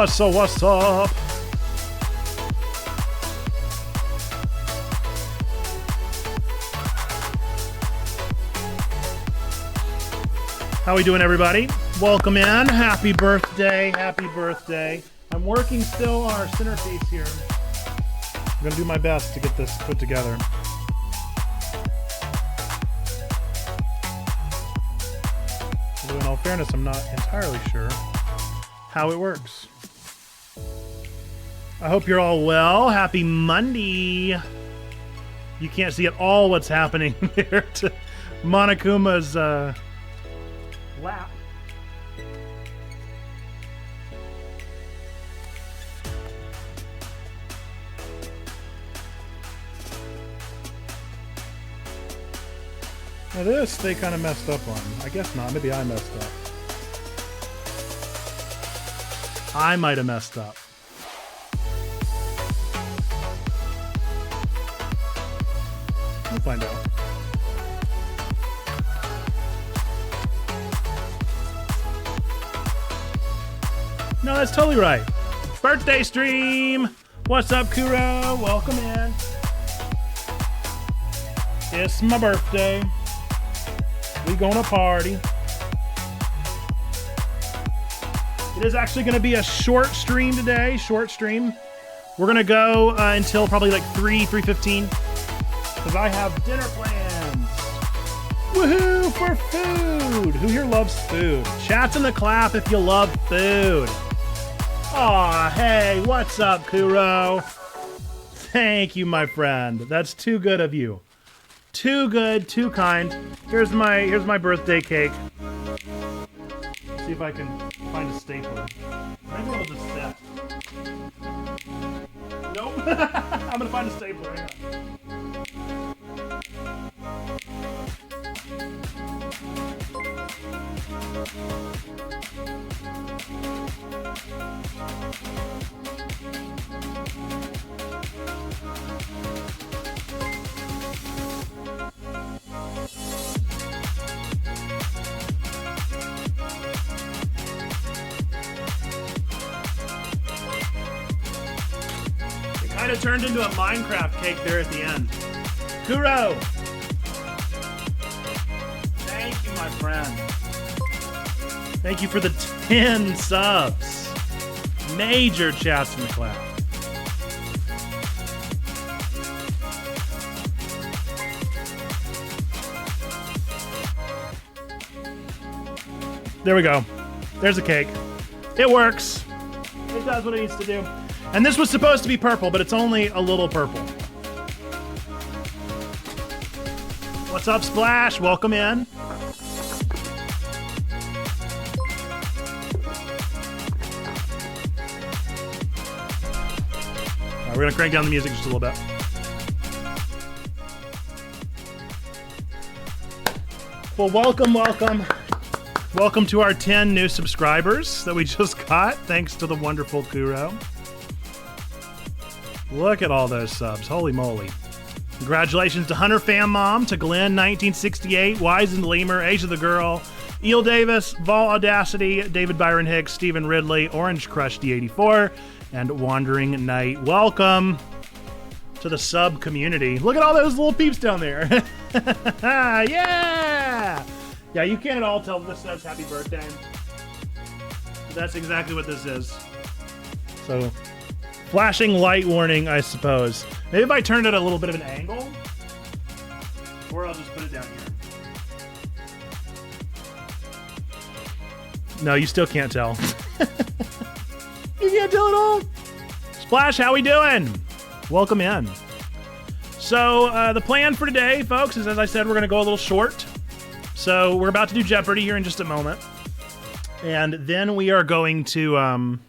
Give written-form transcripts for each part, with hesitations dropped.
What's up? How we doing, everybody? Welcome in. Happy birthday. Happy birthday. I'm working still on our centerpiece here. I'm going to do my best to get this put together. Doing fairness, I'm not entirely sure how it works. I hope you're all well. Happy Monday. You can't see at all what's happening there to Monokuma's lap. Now this, they kind of messed up on. I guess not. Maybe I messed up. I might have messed up. We'll find out. No, that's totally right. Birthday stream! What's up, Kuro? Welcome in. It's my birthday. We gonna party. It is actually gonna be a short stream today. Short stream. We're gonna go until probably like 3:15. Because I have dinner plans. Woohoo for food. Who here loves food? Chat's in the clap if you love food. Aw, hey, what's up, Kuro? Thank you, my friend. That's too good of you. Too good, too kind. Here's my birthday cake. See if I can find a stapler. Maybe it'll just set. Nope. I'm gonna find a stapler. Hang on. Kind of turned into a Minecraft cake there at the end. Kuro! Thank you, my friend. Thank you for the 10 subs. Major chats in the clap. There we go. There's a cake. It works. It does what it needs to do. And this was supposed to be purple, but it's only a little purple. What's up, Splash? Welcome in. All right, we're gonna crank down the music just a little bit. Well, welcome, welcome. Welcome to our 10 new subscribers that we just got, thanks to the wonderful Kuro. Look at all those subs. Holy moly. Congratulations to Hunter Fan Mom, to Glenn 1968, Wise and Lemur, Asia the Girl, Eel Davis, Vol Audacity, David Byron Hicks, Stephen Ridley, Orange Crush D84, and Wandering Knight. Welcome to the sub community. Look at all those little peeps down there. Yeah! Yeah, you can't at all tell this says happy birthday. That's exactly what this is. So, flashing light warning, I suppose. Maybe if I turned it at a little bit of an angle, or I'll just put it down here. No, you still can't tell. You can't tell at all. Splash, how we doing? Welcome in. So the plan for today, folks, is as I said, we're going to go a little short. So we're about to do Jeopardy here in just a moment. And then we are going to...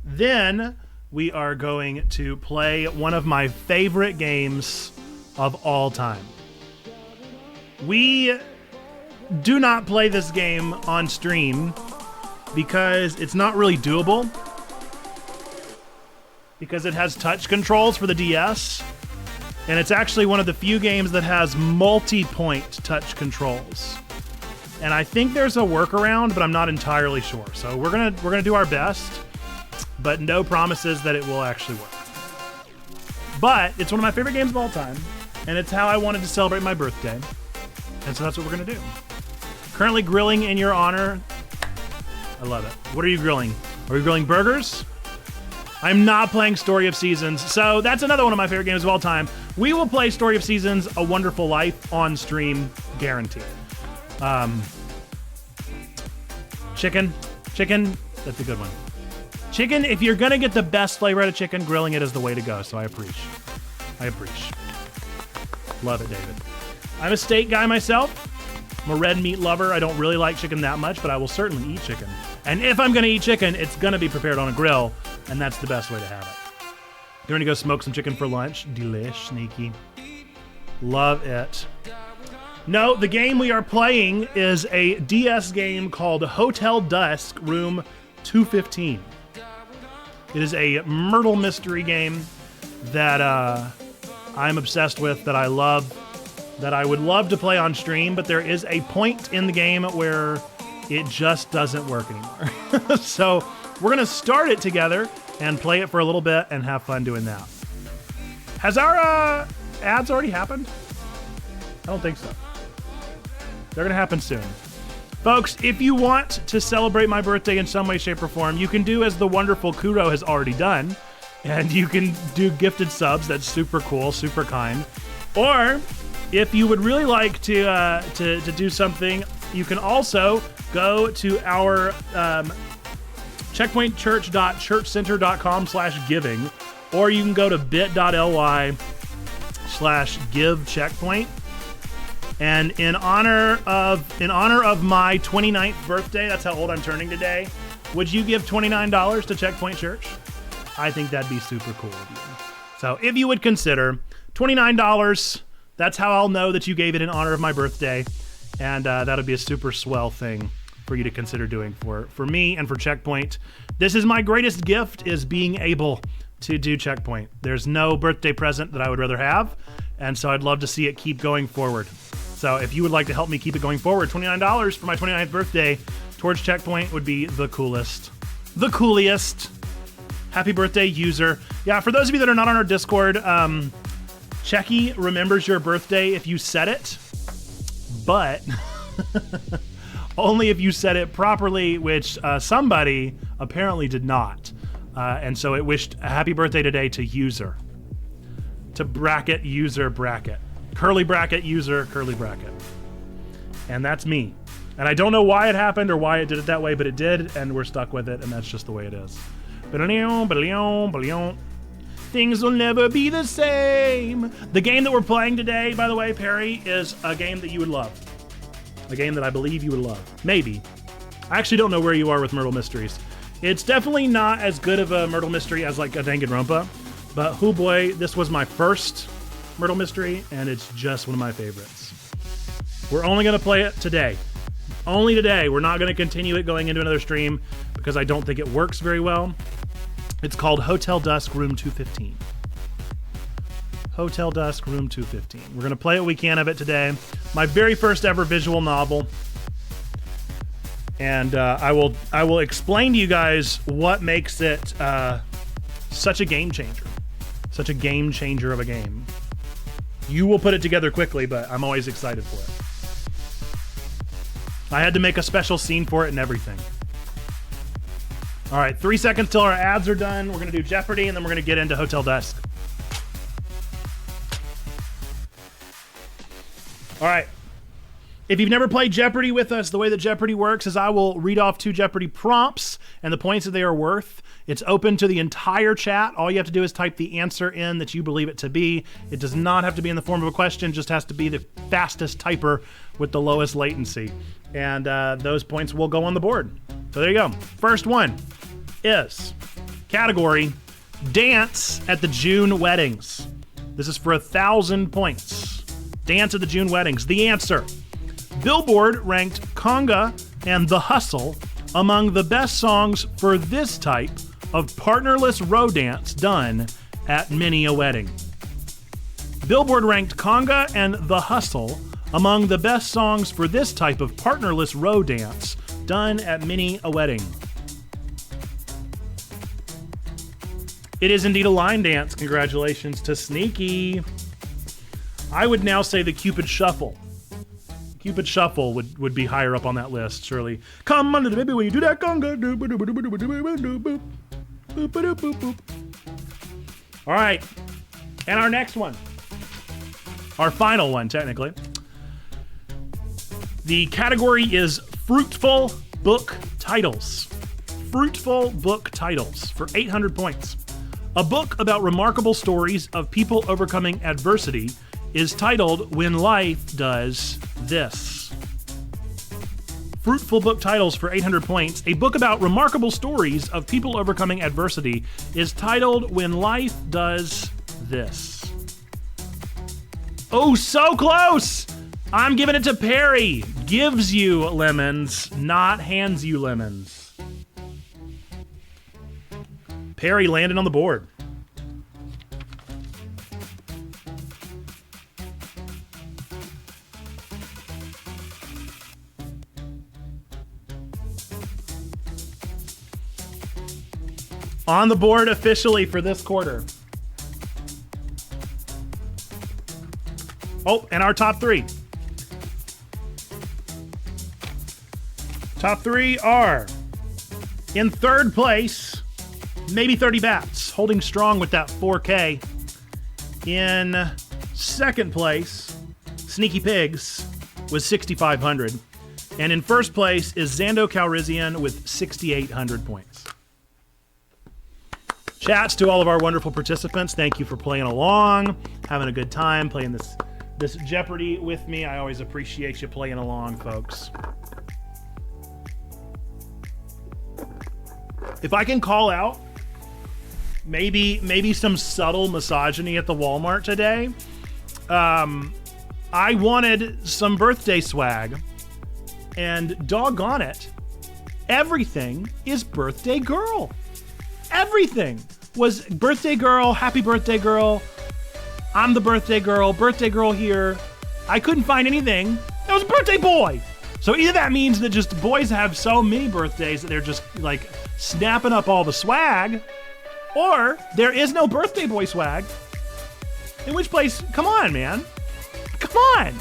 Then we are going to play one of my favorite games of all time. We do not play this game on stream because it's not really doable. Because it has touch controls for the DS. And it's actually one of the few games that has multi-point touch controls. And I think there's a workaround, but I'm not entirely sure. So we're gonna do our best. But no promises that it will actually work. But it's one of my favorite games of all time, and it's how I wanted to celebrate my birthday. And so that's what we're going to do. Currently grilling in your honor. I love it. What are you grilling? Are we grilling burgers? I'm not playing Story of Seasons, so that's another one of my favorite games of all time. We will play Story of Seasons, A Wonderful Life on stream, guaranteed. Chicken, that's a good one. Chicken, if you're gonna get the best flavor out of chicken, grilling it is the way to go, so I appreciate. Love it, David. I'm a steak guy myself. I'm a red meat lover. I don't really like chicken that much, but I will certainly eat chicken. And if I'm gonna eat chicken, it's gonna be prepared on a grill, and that's the best way to have it. You're gonna go smoke some chicken for lunch. Delish, sneaky. Love it. No, the game we are playing is a DS game called Hotel Dusk, Room 215. It is a murder mystery game that I'm obsessed with, that I love, that I would love to play on stream, but there is a point in the game where it just doesn't work anymore. So we're going to start it together and play it for a little bit and have fun doing that. Has our ads already happened? I don't think so. They're going to happen soon. Folks, if you want to celebrate my birthday in some way, shape, or form, you can do as the wonderful Kuro has already done, and you can do gifted subs. That's super cool, super kind. Or if you would really like to do something, you can also go to our checkpointchurch.churchcenter.com/giving, or you can go to bit.ly/givecheckpoint. And in honor of my 29th birthday, that's how old I'm turning today, would you give $29 to Checkpoint Church? I think that'd be super cool of you. So if you would consider $29, that's how I'll know that you gave it in honor of my birthday. And that'll be a super swell thing for you to consider doing for me and for Checkpoint. This is my greatest gift, is being able to do Checkpoint. There's no birthday present that I would rather have. And so I'd love to see it keep going forward. So if you would like to help me keep it going forward, $29 for my 29th birthday towards Checkpoint would be the coolest. The coolest. Happy birthday, user. Yeah, for those of you that are not on our Discord, Checky remembers your birthday if you said it, but only if you said it properly, which somebody apparently did not. And so it wished a happy birthday today to user. To bracket, user, bracket. Curly bracket, user, curly bracket. And that's me. And I don't know why it happened or why it did it that way, but it did, and we're stuck with it, and that's just the way it is. Things will never be the same. The game that we're playing today, by the way, Perry, is a game that you would love. A game that I believe you would love. Maybe. I actually don't know where you are with Myrtle Mysteries. It's definitely not as good of a Myrtle Mystery as like a Danganronpa, but oh boy, this was my first Myrtle Mystery, and it's just one of my favorites. We're only going to play it today. Only today. We're not going to continue it going into another stream because I don't think it works very well. It's called Hotel Dusk, Room 215. Hotel Dusk, Room 215. We're going to play what we can of it today. My very first ever visual novel. And I will explain to you guys what makes it such a game changer. Such a game changer of a game. You will put it together quickly, but I'm always excited for it. I had to make a special scene for it and everything. All right, 3 seconds till our ads are done. We're going to do Jeopardy, and then we're going to get into Hotel Dusk. All right. If you've never played Jeopardy with us, the way that Jeopardy works is I will read off 2 Jeopardy prompts and the points that they are worth. It's open to the entire chat. All you have to do is type the answer in that you believe it to be. It does not have to be in the form of a question, just has to be the fastest typer with the lowest latency. And those points will go on the board. So there you go. First one is category Dance at the June Weddings. This is for 1,000 points. Dance at the June Weddings. The answer: Billboard ranked Conga and The Hustle among the best songs for this type of partnerless row dance done at many a wedding. Billboard ranked Conga and The Hustle among the best songs for this type of partnerless row dance done at many a wedding. It is indeed a line dance. Congratulations to Sneaky. I would now say the Cupid Shuffle. Cupid Shuffle would be higher up on that list, surely. Come on, little baby, when you do that conga. All right. And our next one. Our final one, technically. The category is Fruitful book titles. Fruitful book titles for 800 points. A book about remarkable stories of people overcoming adversity is titled When Life Does This. Fruitful book titles for 800 points. A book about remarkable stories of people overcoming adversity is titled When Life Does This. Oh, so close! I'm giving it to Perry. Gives you lemons, not hands you lemons. Perry landed on the board. On the board officially for this quarter. Oh, and our top three. Top three are in third place, maybe 30 bats, holding strong with that 4K. In second place, Sneaky Pigs with 6,500. And in first place is Xando Calrissian with 6,800 points. Chats to all of our wonderful participants. Thank you for playing along, having a good time, playing this Jeopardy with me. I always appreciate you playing along, folks. If I can call out maybe some subtle misogyny at the Walmart today, I wanted some birthday swag, and doggone it, everything is birthday girl. Everything was birthday girl, happy birthday girl, I'm the birthday girl here. I couldn't find anything that was birthday boy. So either that means that just boys have so many birthdays that they're just like snapping up all the swag, or there is no birthday boy swag. In which place, come on, man. Come on.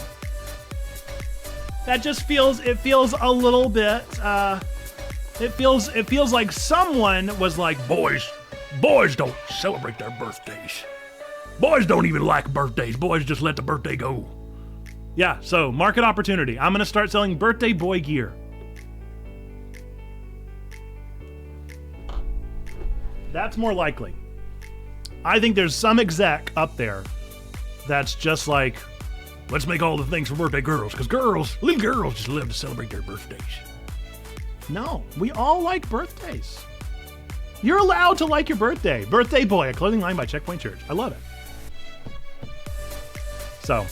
That just feels a little bit, it feels like someone was like, boys don't celebrate their birthdays. Boys don't even like birthdays. Boys just let the birthday go. Yeah, so market opportunity. I'm gonna start selling birthday boy gear. That's more likely. I think there's some exec up there that's just like, let's make all the things for birthday girls, because little girls just live to celebrate their birthdays. No, we all like birthdays. You're allowed to like your birthday. Birthday Boy, a clothing line by Checkpoint Church. I love it. So,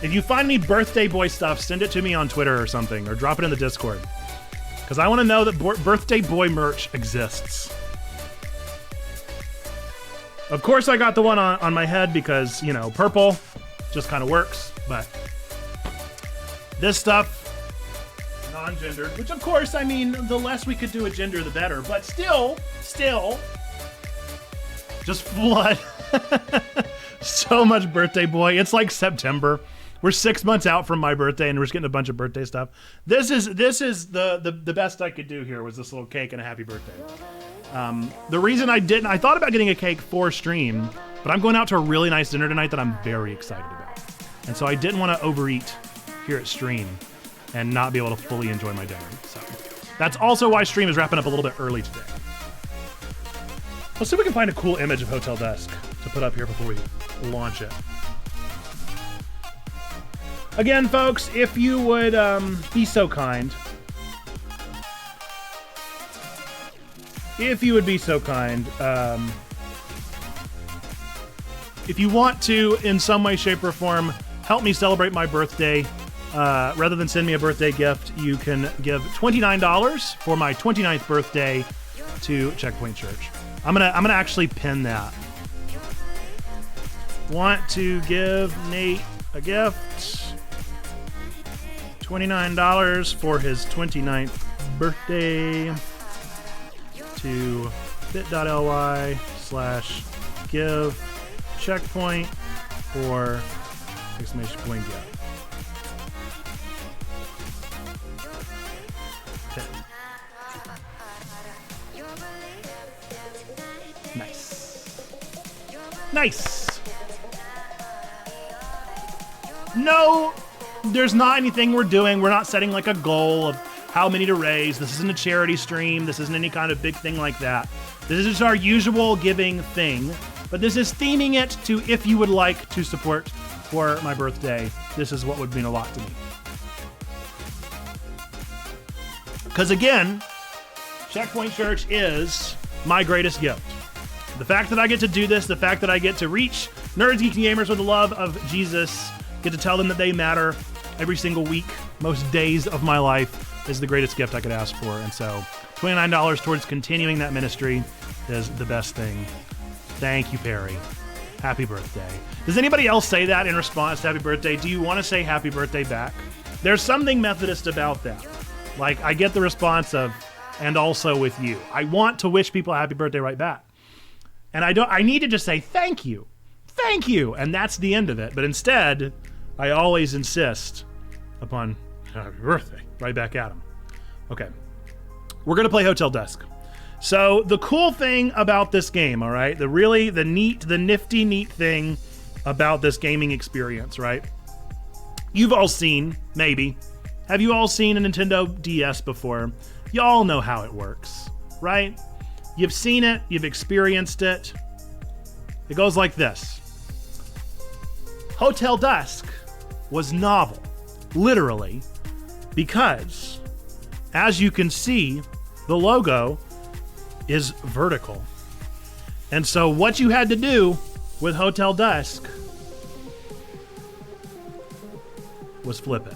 if you find any birthday boy stuff, send it to me on Twitter or something, or drop it in the Discord. Because I want to know that birthday boy merch exists. Of course, I got the one on my head because, you know, purple just kind of works. But this stuff, non-gendered, which of course, I mean, the less we could do a gender, the better. But still, just flood. So much birthday boy. It's like September. We're 6 months out from my birthday, and we're just getting a bunch of birthday stuff. This is the best I could do here was this little cake and a happy birthday. The reason I thought about getting a cake for stream, but I'm going out to a really nice dinner tonight that I'm very excited about. And so I didn't want to overeat here at stream and not be able to fully enjoy my dinner. So that's also why stream is wrapping up a little bit early today. Let's see if we can find a cool image of Hotel Dusk to put up here before we launch it. Again, folks, if you would be so kind, if you want to, in some way, shape, or form, help me celebrate my birthday, rather than send me a birthday gift, you can give $29 for my 29th birthday to Checkpoint Church. I'm gonna actually pin that. Want to give Nate a gift? $29 for his 29th birthday to bit.ly/give checkpoint for exclamation point gift. Okay. Nice. No, there's not anything we're doing. We're not setting like a goal of how many to raise. This isn't a charity stream. This isn't any kind of big thing like that. This is just our usual giving thing. But this is theming it to if you would like to support for my birthday. This is what would mean a lot to me. Because again, Checkpoint Church is my greatest gift. The fact that I get to do this, the fact that I get to reach nerds, geeks, and gamers with the love of Jesus, get to tell them that they matter every single week, most days of my life, is the greatest gift I could ask for. And so $29 towards continuing that ministry is the best thing. Thank you, Perry. Happy birthday. Does anybody else say that in response to happy birthday? Do you want to say happy birthday back? There's something Methodist about that. Like, I get the response of, and also with you. I want to wish people a happy birthday right back. And I need to just say, thank you. Thank you. And that's the end of it. But instead, I always insist upon happy birthday right back at them. Okay. We're going to play Hotel Dusk. So the cool thing about this game, all right, the nifty, neat thing about this gaming experience, right? You've all seen, maybe. Have you all seen a Nintendo DS before? You all know how it works, right? You've seen it, you've experienced it. It goes like this. Hotel Dusk was novel, literally, because, as you can see, the logo is vertical. And so what you had to do with Hotel Dusk was flip it.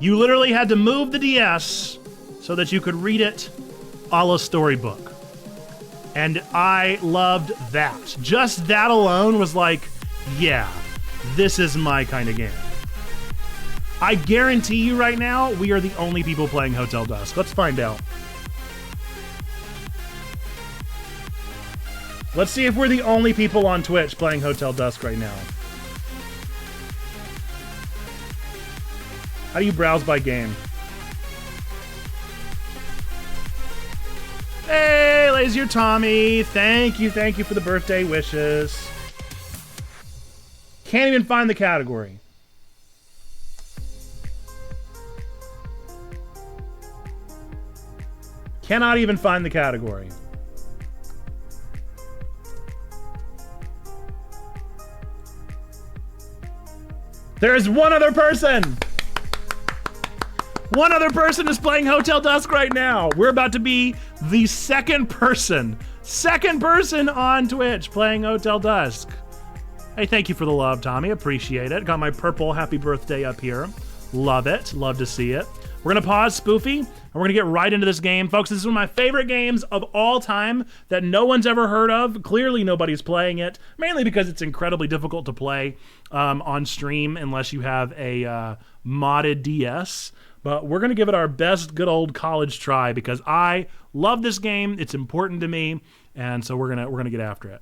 You literally had to move the DS so that you could read it a la storybook. And I loved that. Just that alone was like, yeah, this is my kind of game. I guarantee you right now, we are the only people playing Hotel Dusk. Let's find out. Let's see if we're the only people on Twitch playing Hotel Dusk right now. How do you browse by game? Hey, Lazier Tommy. Thank you for the birthday wishes. Can't even find the category. Cannot even find the category. There's one other person. One other person is playing Hotel Dusk right now. We're about to be the second person on Twitch playing Hotel Dusk. Hey, thank you for the love, Tommy. Appreciate it. Got my purple happy birthday up here. Love it. Love to see it. We're going to pause Spoofy, and we're going to get right into this game. Folks, this is one of my favorite games of all time that no one's ever heard of. Clearly, nobody's playing it, mainly because it's incredibly difficult to play on stream unless you have a modded DS. But we're going to give it our best good old college try because I love this game. It's important to me, and so we're going to get after it.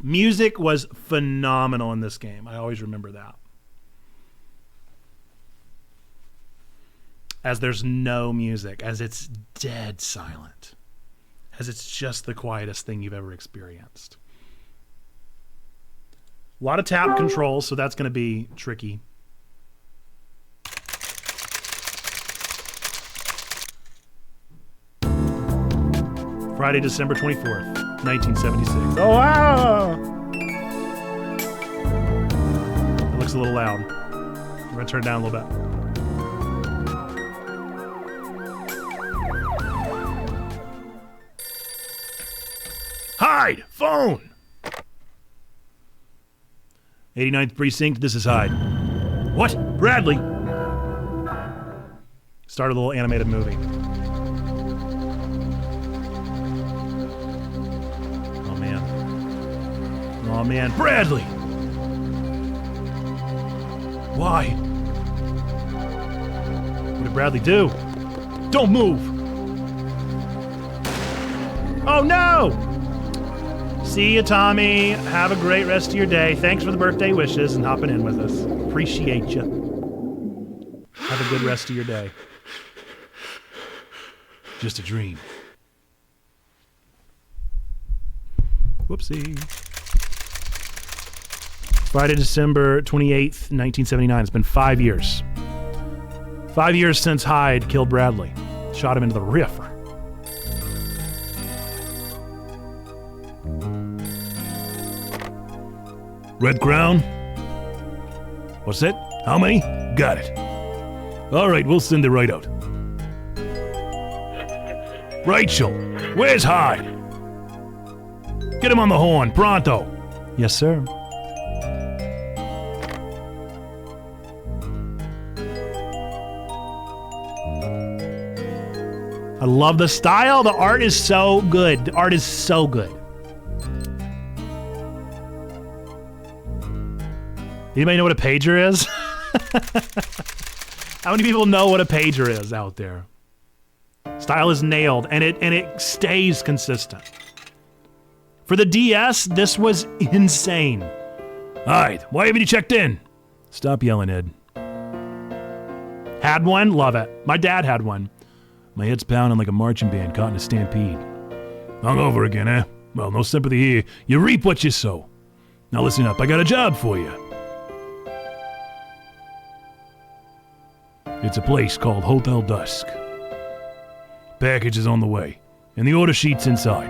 Music was phenomenal in this game. I always remember that. As there's no music, as it's dead silent, as it's just the quietest thing you've ever experienced. A lot of tap controls, so that's going to be tricky. Friday, December 24th, 1976. Oh, wow! It looks a little loud. We're going to turn it down a little bit. Hyde! Phone! 89th Precinct, this is Hyde. What? Bradley? Start a little animated movie. Oh, man. Oh, man. Bradley! Why? What did Bradley do? Don't move! Oh, no! See you, Tommy. Have a great rest of your day. Thanks for the birthday wishes and hopping in with us. Appreciate you. Have a good rest of your day. Just a dream. Whoopsie. Friday, December 28th, 1979. It's been 5 years. 5 years since Hyde killed Bradley. Shot him into the river. Red Crown? What's it? How many? Got it. All right, we'll send it right out. Rachel, where's Hyde? Get him on the horn, pronto. Yes, sir. I love the style. The art is so good. The art is so good. Anybody know what a pager is? How many people know what a pager is out there? Style is nailed, and it stays consistent. For the DS, this was insane. Alright, why haven't you checked in? Stop yelling, Ed. Had one? Love it. My dad had one. My head's pounding like a marching band caught in a stampede. Hungover again, eh? Well, no sympathy here. You reap what you sow. Now listen up, I got a job for you. It's a place called Hotel Dusk. Package is on the way, and the order sheet's inside.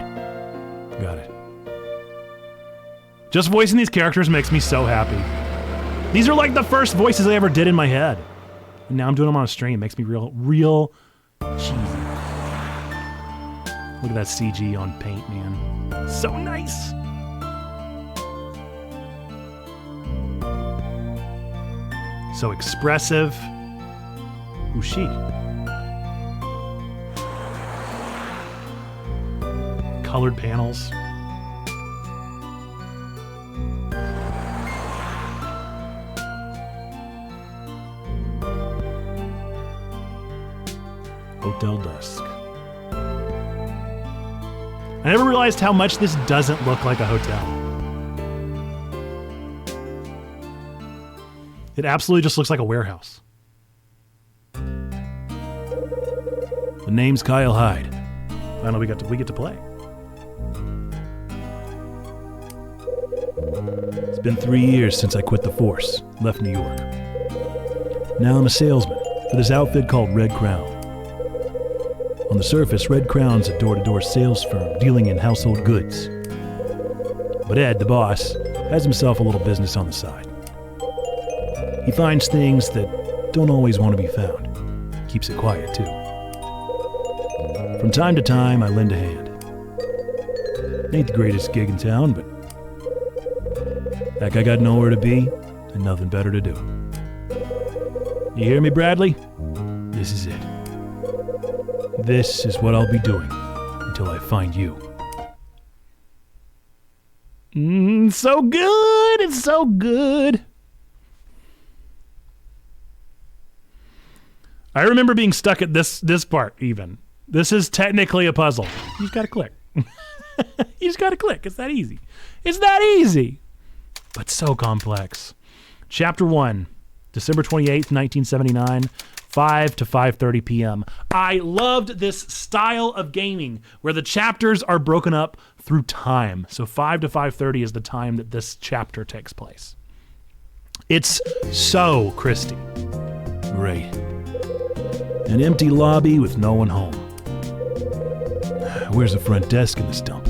Got it. Just voicing these characters makes me so happy. These are like the first voices I ever did in my head. And now I'm doing them on a stream. It makes me real cheesy. Look at that CG on paint, man. So nice. So expressive. Who's she? Colored panels. Hotel Dusk. I never realized how much this doesn't look like a hotel. It absolutely just looks like a warehouse. The name's Kyle Hyde. Finally, we get to play. It's been 3 years since I quit the force, left New York. Now I'm a salesman for this outfit called Red Crown. On the surface, Red Crown's a door-to-door sales firm dealing in household goods. But Ed, the boss, has himself a little business on the side. He finds things that don't always want to be found. Keeps it quiet, too. From time to time, I lend a hand. Ain't the greatest gig in town, but heck, I got nowhere to be and nothing better to do. You hear me, Bradley? This is it. This is what I'll be doing until I find you. So good! It's so good! I remember being stuck at this part, even. This is technically a puzzle. You just gotta click. You just gotta click. It's that easy. It's that easy! But so complex. Chapter 1, December 28th, 1979. 5 to 5:30 p.m. I loved this style of gaming where the chapters are broken up through time. So 5 to 5:30 is the time that this chapter takes place. It's so Christie. Great. An empty lobby with no one home. Where's the front desk in this dump?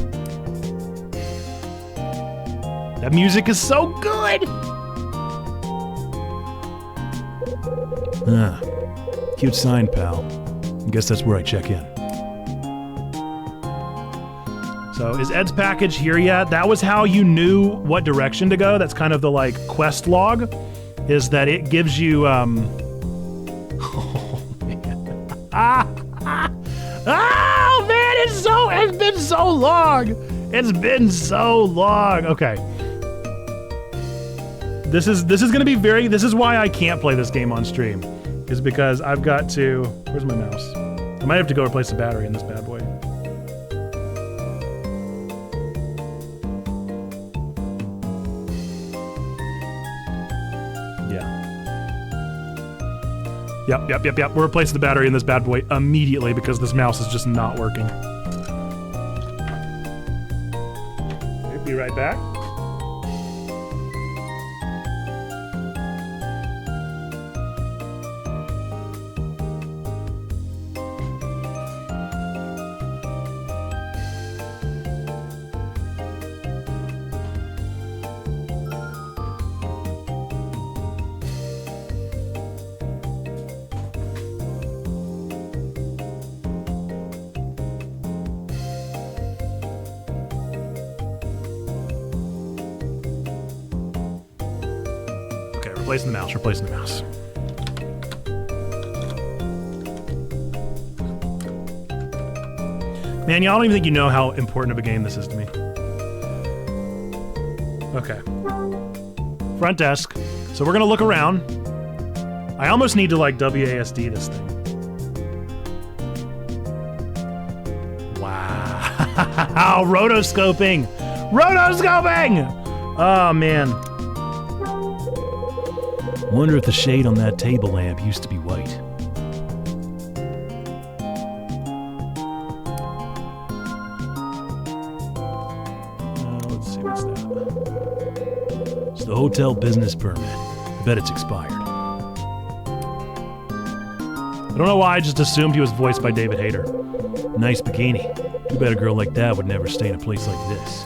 That music is so good! Cute sign, pal. I guess that's where I check in. So, is Ed's package here yet? That was how you knew what direction to go. That's kind of the, like, quest log, is that it gives you, oh, man. Oh, man, it's been so long. It's been so long. Okay. This is gonna be this is why I can't play this game on stream. Is because I've got to... Where's my mouse? I might have to go replace the battery in this bad boy. Yeah. Yep. We're replacing the battery in this bad boy immediately because this mouse is just not working. Okay, be right back. Replacing the mouse, replacing the mouse. Man, y'all don't even think you know how important of a game this is to me. Okay. Front desk. So we're gonna look around. I almost need to like WASD this thing. Wow. Rotoscoping! Rotoscoping! Oh, man. Wonder if the shade on that table lamp used to be white. Let's see, what's that? It's the hotel business permit. I bet it's expired. I don't know why I just assumed he was voiced by David Hayter. Nice bikini. Too bad a girl like that would never stay in a place like this.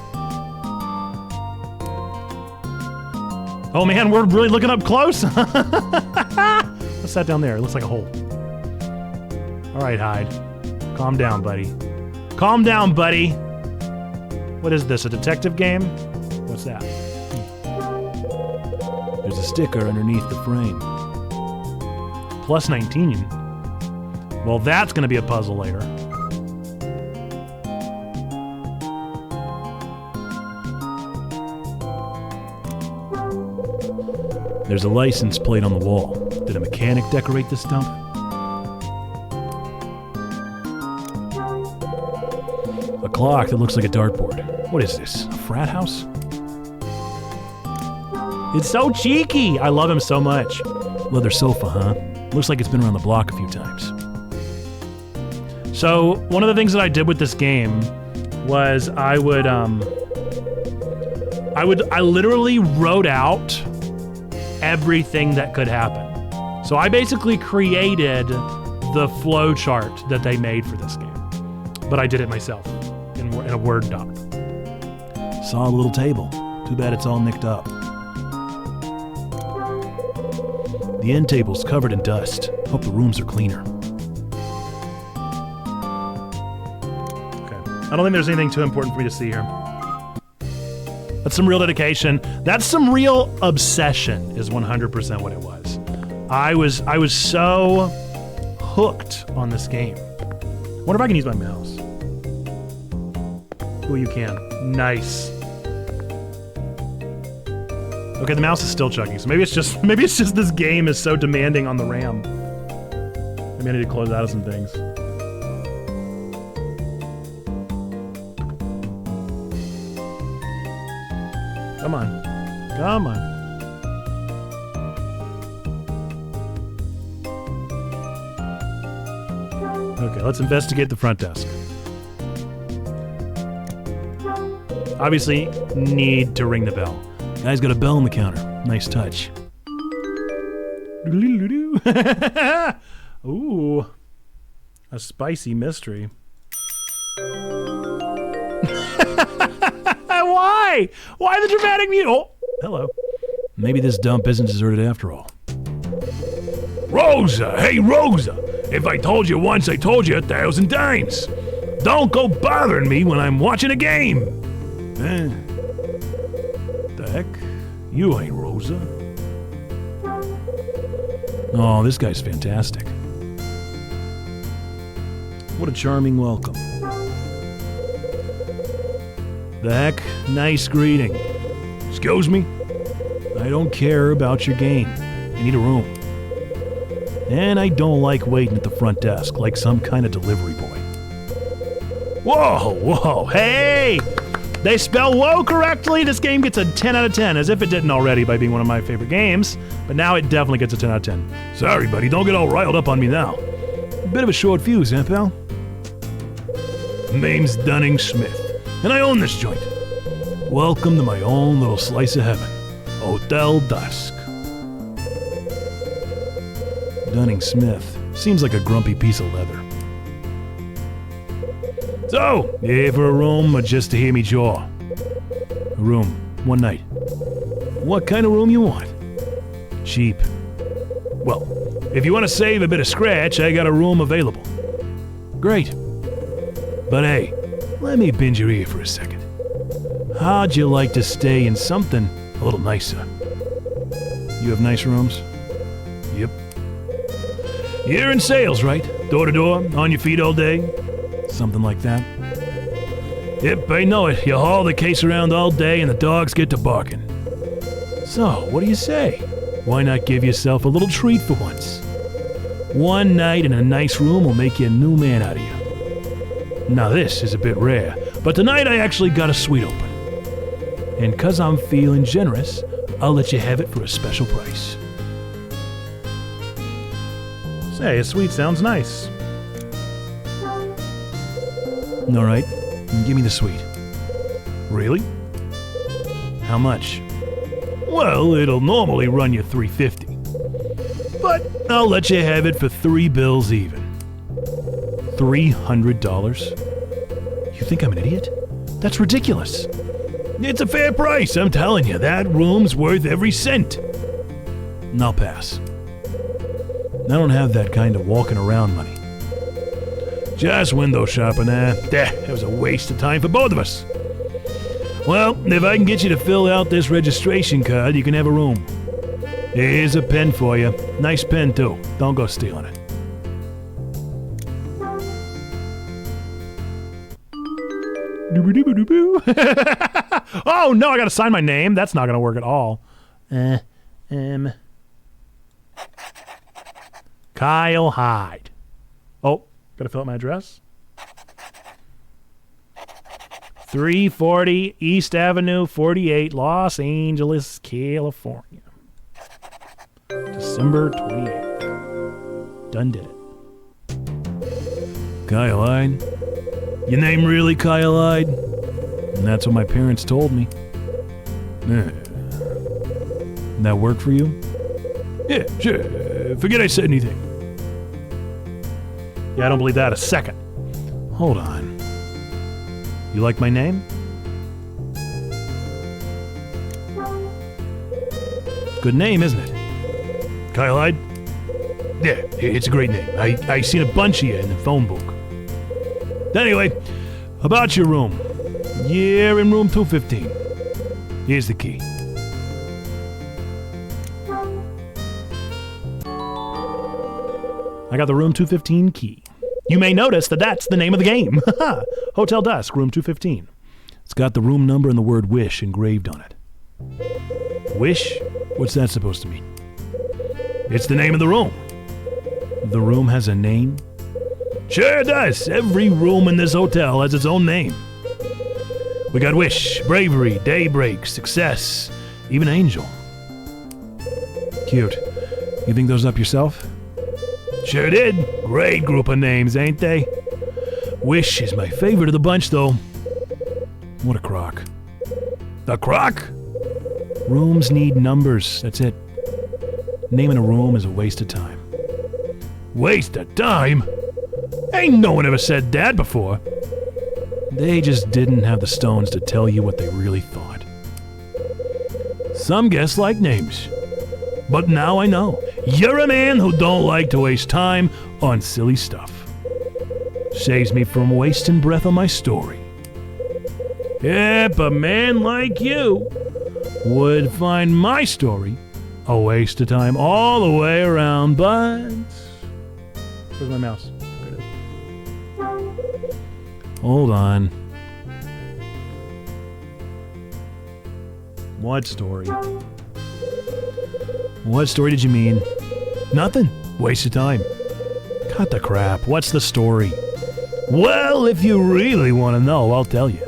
Oh man, we're really looking up close. What's that down there? It looks like a hole. All right, Hyde. Calm down, buddy. Calm down, buddy. What is this, a detective game? What's that? There's a sticker underneath the frame. Plus 19. Well, that's going to be a puzzle later. There's a license plate on the wall. Did a mechanic decorate this dump? A clock that looks like a dartboard. What is this, a frat house? It's so cheeky! I love him so much. Leather sofa, huh? Looks like it's been around the block a few times. So, one of the things that I did with this game was I literally wrote out everything that could happen. So I basically created the flow chart that they made for this game. But I did it myself in a Word doc. Saw a little table. Too bad it's all nicked up. The end table's covered in dust. Hope the rooms are cleaner. Okay. I don't think there's anything too important for me to see here. That's some real dedication. That's some real obsession is 100% what it was. I was so hooked on this game. Wonder if I can use my mouse. Oh, you can. Nice. Okay, the mouse is still chugging, so maybe it's just this game is so demanding on the RAM. Maybe I need to close out of some things. Come on. Come on. Okay, let's investigate the front desk. Obviously, need to ring the bell. Guy's got a bell on the counter. Nice touch. Ooh. A spicy mystery. Why? Why the dramatic mute? Oh, hello. Maybe this dump isn't deserted after all. Rosa! Hey, Rosa! If I told you once, I told you 1,000 times. Don't go bothering me when I'm watching a game. The heck? You ain't Rosa. Oh, this guy's fantastic. What a charming welcome. The heck? Nice greeting. Excuse me? I don't care about your game. I need a room. And I don't like waiting at the front desk like some kind of delivery boy. Whoa, whoa, hey! They spell whoa correctly. This game gets a 10 out of 10, as if it didn't already by being one of my favorite games. But now it definitely gets a 10 out of 10. Sorry, buddy, don't get all riled up on me now. A bit of a short fuse, huh, pal? Name's Dunning-Smith. And I own this joint. Welcome to my own little slice of heaven, Hotel Dusk. Dunning-Smith seems like a grumpy piece of leather. So, you here for a room or just to hear me jaw? A room, one night. What kind of room you want? Cheap. Well, if you want to save a bit of scratch, I got a room available. Great. But hey, let me bend your ear for a second. How'd you like to stay in something a little nicer? You have nice rooms? Yep. You're in sales, right? Door to door, on your feet all day? Something like that? Yep, I know it. You haul the case around all day and the dogs get to barking. So, what do you say? Why not give yourself a little treat for once? One night in a nice room will make you a new man out of you. Now this is a bit rare, but tonight I actually got a suite open. And 'cause I'm feeling generous, I'll let you have it for a special price. Say, a suite sounds nice. All right, give me the suite. Really? How much? Well, it'll normally run you $350. But I'll let you have it for 3 bills even. $300? You think I'm an idiot? That's ridiculous. It's a fair price, I'm telling you. That room's worth every cent. And I'll pass. I don't have that kind of walking around money. Just window shopping, that was a waste of time for both of us. Well, if I can get you to fill out this registration card, you can have a room. Here's a pen for you. Nice pen, too. Don't go stealing it. Oh, no, I gotta sign my name. That's not gonna work at all. Kyle Hyde. Oh, gotta fill out my address. 340 East Avenue, 48, Los Angeles, California. December 28th. Done did it. Kyle Hyde? Your name really Kyle Hyde? And that's what my parents told me. That work for you? Yeah, sure. Forget I said anything. Yeah, I don't believe that a second. Hold on. You like my name? Good name, isn't it? Kyle Hyde? Yeah, it's a great name. I seen a bunch of you in the phone book. Anyway, about your room. You're in room 215. Here's the key. I got the room 215 key. You may notice that that's the name of the game. Hotel Dusk, room 215. It's got the room number and the word wish engraved on it. Wish? What's that supposed to mean? It's the name of the room. The room has a name? Sure it does. Every room in this hotel has its own name. We got Wish, Bravery, Daybreak, Success, even Angel. Cute. You think those up yourself? Sure did. Great group of names, ain't they? Wish is my favorite of the bunch, though. What a crock. A crock? Rooms need numbers, that's it. Naming a room is a waste of time. Waste of time? Ain't no one ever said that before. They just didn't have the stones to tell you what they really thought. Some guests like names. But now I know. You're a man who don't like to waste time on silly stuff. Saves me from wasting breath on my story. Yep, a man like you would find my story a waste of time all the way around, but... Where's my mouse? There it is. Hold on. What story? What story did you mean? Nothing. Waste of time. Cut the crap. What's the story? Well, if you really want to know, I'll tell you.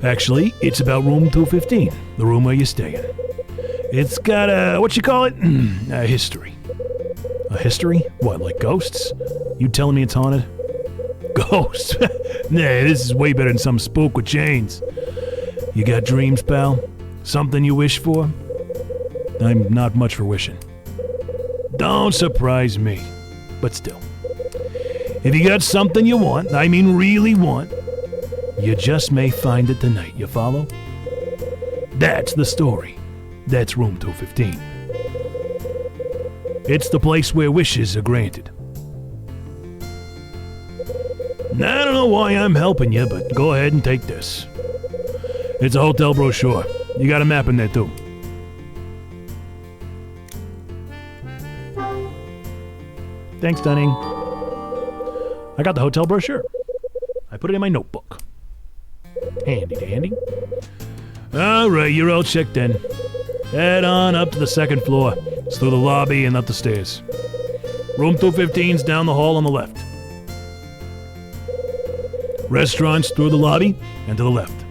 Actually, it's about room 215, the room where you're staying. It's got a, what you call it? A history. A history? What, like ghosts? You telling me it's haunted? Ghosts? Nah, this is way better than some spook with chains. You got dreams, pal? Something you wish for? I'm not much for wishing. Don't surprise me. But still. If you got something you want, I mean really want, you just may find it tonight, you follow? That's the story. That's room 215. It's the place where wishes are granted. Now, I don't know why I'm helping you, but go ahead and take this. It's a hotel brochure. You got a map in there, too. Thanks, Dunning. I got the hotel brochure. I put it in my notebook. Handy dandy. All right, you're all checked in. Head on up to the second floor. It's through the lobby and up the stairs. Room 215's down the hall on the left. Restaurant's through the lobby and to the left.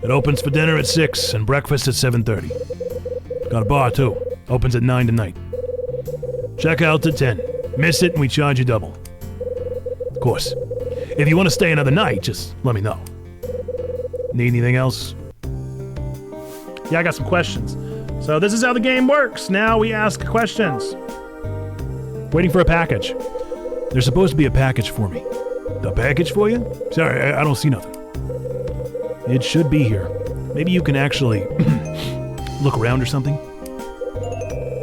It opens for dinner at 6 and breakfast at 7:30. Got a bar too. Opens at 9 tonight. Check out at 10. Miss it and we charge you double. Of course, if you want to stay another night, just let me know. Need anything else? Yeah, I got some questions. So this is how the game works. Now we ask questions. Waiting for a package. There's supposed to be a package for me. The package for you? Sorry, I don't see nothing. It should be here. Maybe you can actually look around or something.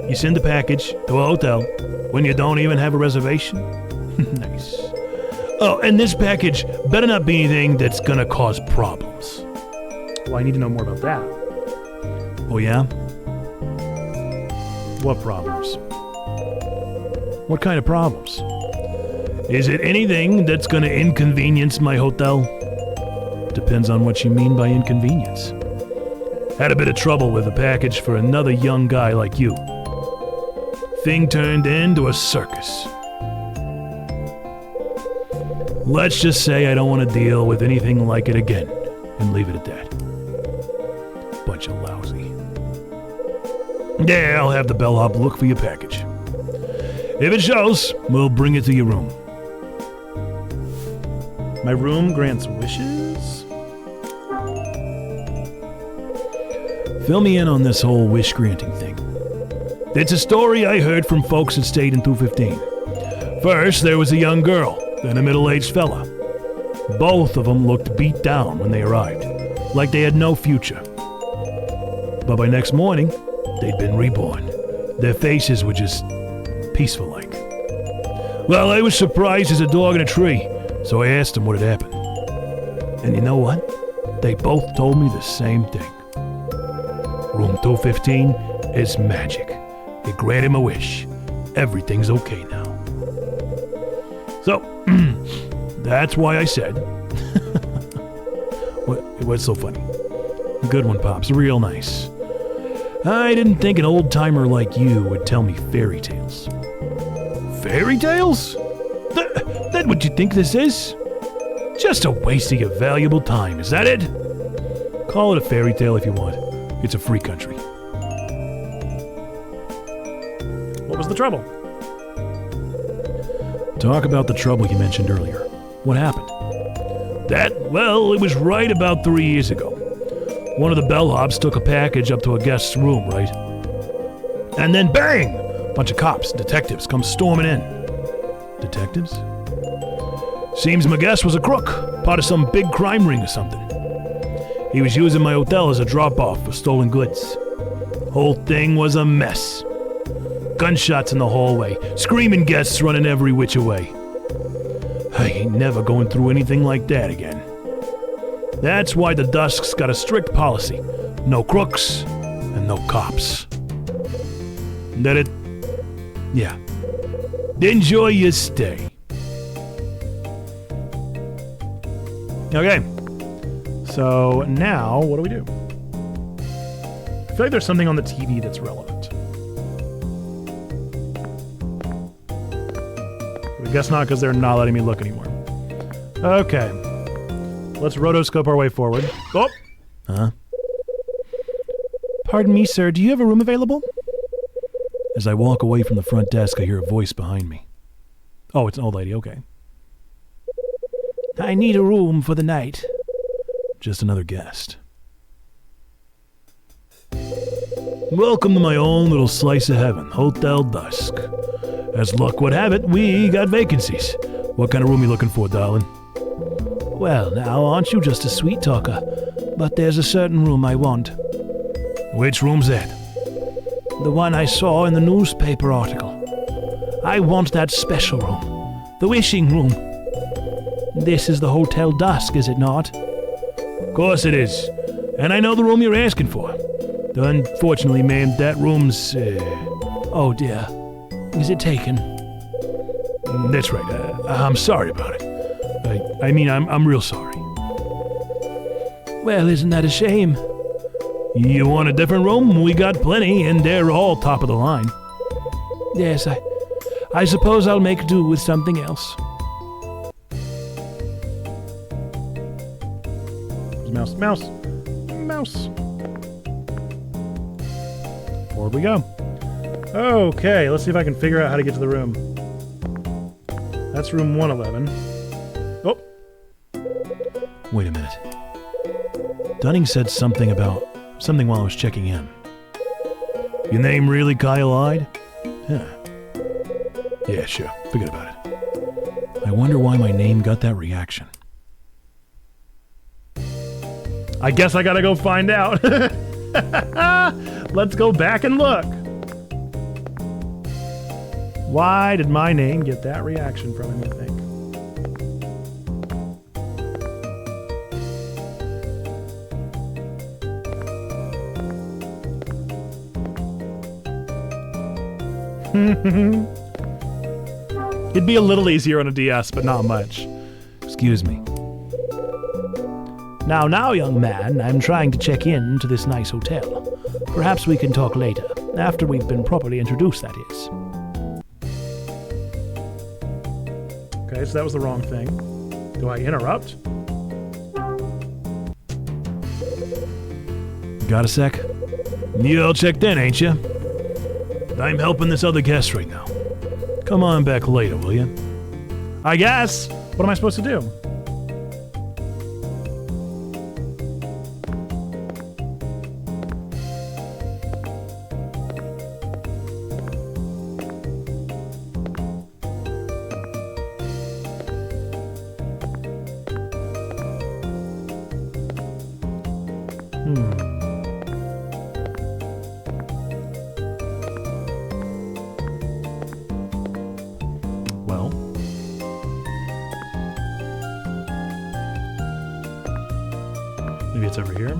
You send the package to a hotel when you don't even have a reservation? Nice. Oh, and this package better not be anything that's gonna cause problems. Well, I need to know more about that. Oh yeah? What problems? What kind of problems? Is it anything that's gonna inconvenience my hotel? Depends on what you mean by inconvenience. Had a bit of trouble with a package for another young guy like you. Thing turned into a circus. Let's just say I don't want to deal with anything like it again, and leave it at that. Bunch of lousy. Yeah, I'll have the bellhop look for your package. If it shows, we'll bring it to your room. My room grants wishes? Fill me in on this whole wish-granting thing. It's a story I heard from folks that stayed in 215. First, there was a young girl, then a middle-aged fella. Both of them looked beat down when they arrived, like they had no future. But by next morning, they'd been reborn. Their faces were just peaceful-like. Well, I was surprised as a dog in a tree, so I asked them what had happened. And you know what? They both told me the same thing. Room 215 is magic. It granted my wish. Everything's okay now. So, that's why I said... What's so funny? Good one, Pops. Real nice. I didn't think an old-timer like you would tell me fairy tales. Fairy tales? That what you think this is? Just a waste of your valuable time, is that it? Call it a fairy tale if you want. It's a free country. What was the trouble? Talk about the trouble you mentioned earlier. What happened? Well, it was right about 3 years ago. One of the bellhops took a package up to a guest's room, right? And then bang! A bunch of cops, detectives, come storming in. Detectives? Seems my guest was a crook, part of some big crime ring or something. He was using my hotel as a drop-off for stolen goods. Whole thing was a mess. Gunshots in the hallway, screaming guests running every which way. I ain't never going through anything like that again. That's why the Dusk's got a strict policy. No crooks and no cops. That it? Yeah. Enjoy your stay. Okay. So now, what do we do? I feel like there's something on the TV that's relevant. I guess not, because they're not letting me look anymore. Okay. Let's rotoscope our way forward. Oh! Huh? Pardon me, sir. Do you have a room available? As I walk away from the front desk, I hear a voice behind me. Oh, it's an old lady. Okay. I need a room for the night. Just another guest. Welcome to my own little slice of heaven, Hotel Dusk. As luck would have it, we got vacancies. What kind of room you looking for, darling? Well, now, aren't you just a sweet talker? But there's a certain room I want. Which room's that? The one I saw in the newspaper article. I want that special room. The wishing room. This is the Hotel Dusk, is it not? Of course it is. And I know the room you're asking for. Unfortunately, ma'am, that room's... Oh dear. Is it taken? That's right. I'm sorry about it. I mean, I'm real sorry. Well, isn't that a shame? You want a different room? We got plenty, and they're all top of the line. Yes, I suppose I'll make do with something else. Mouse, mouse, mouse. Forward we go. Okay, let's see if I can figure out how to get to the room. That's room 111. Oh. Wait a minute. Dunning said something while I was checking in. Your name really Kyle-eyed? Huh. Yeah, sure. Forget about it. I wonder why my name got that reaction. I guess I gotta go find out. Let's go back and look. Why did my name get that reaction from him, you think? It'd be a little easier on a DS, but not much. Excuse me. Now, young man, I'm trying to check in to this nice hotel. Perhaps we can talk later, after we've been properly introduced, that is. Okay, so that was the wrong thing. Do I interrupt? Got a sec? You all checked in, ain't you? I'm helping this other guest right now. Come on back later, will you? I guess. What am I supposed to do? Well, maybe it's over here.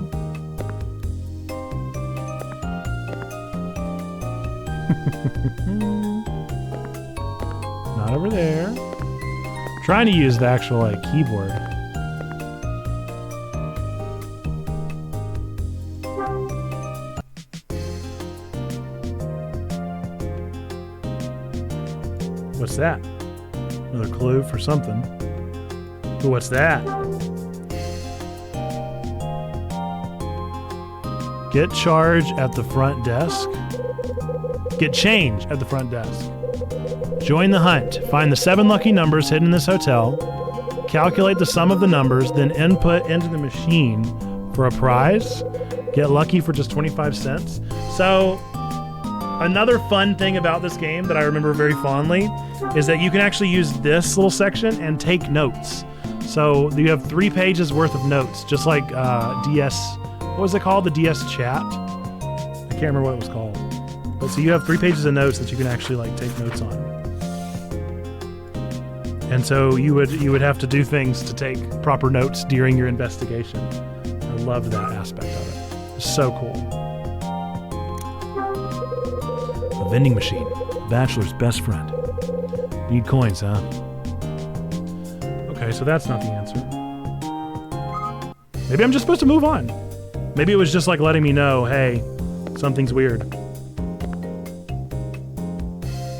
Not over there. Trying to use the actual keyboard. What's that? Another clue for something. Ooh, what's that? Get charge at the front desk. Get change at the front desk. Join the hunt. Find the 7 lucky numbers hidden in this hotel. Calculate the sum of the numbers, then input into the machine for a prize. Get lucky for just 25 cents. So, another fun thing about this game that I remember very fondly is that you can actually use this little section and take notes. So you have 3 pages worth of notes, just like DS, what was it called? The DS chat? I can't remember what it was called. But so you have 3 pages of notes that you can actually take notes on. And so you would have to do things to take proper notes during your investigation. I loved that aspect of it. It's so cool. A vending machine. Bachelor's best friend. Need coins, huh? Okay, so that's not the answer. Maybe I'm just supposed to move on. Maybe it was just letting me know, hey, something's weird.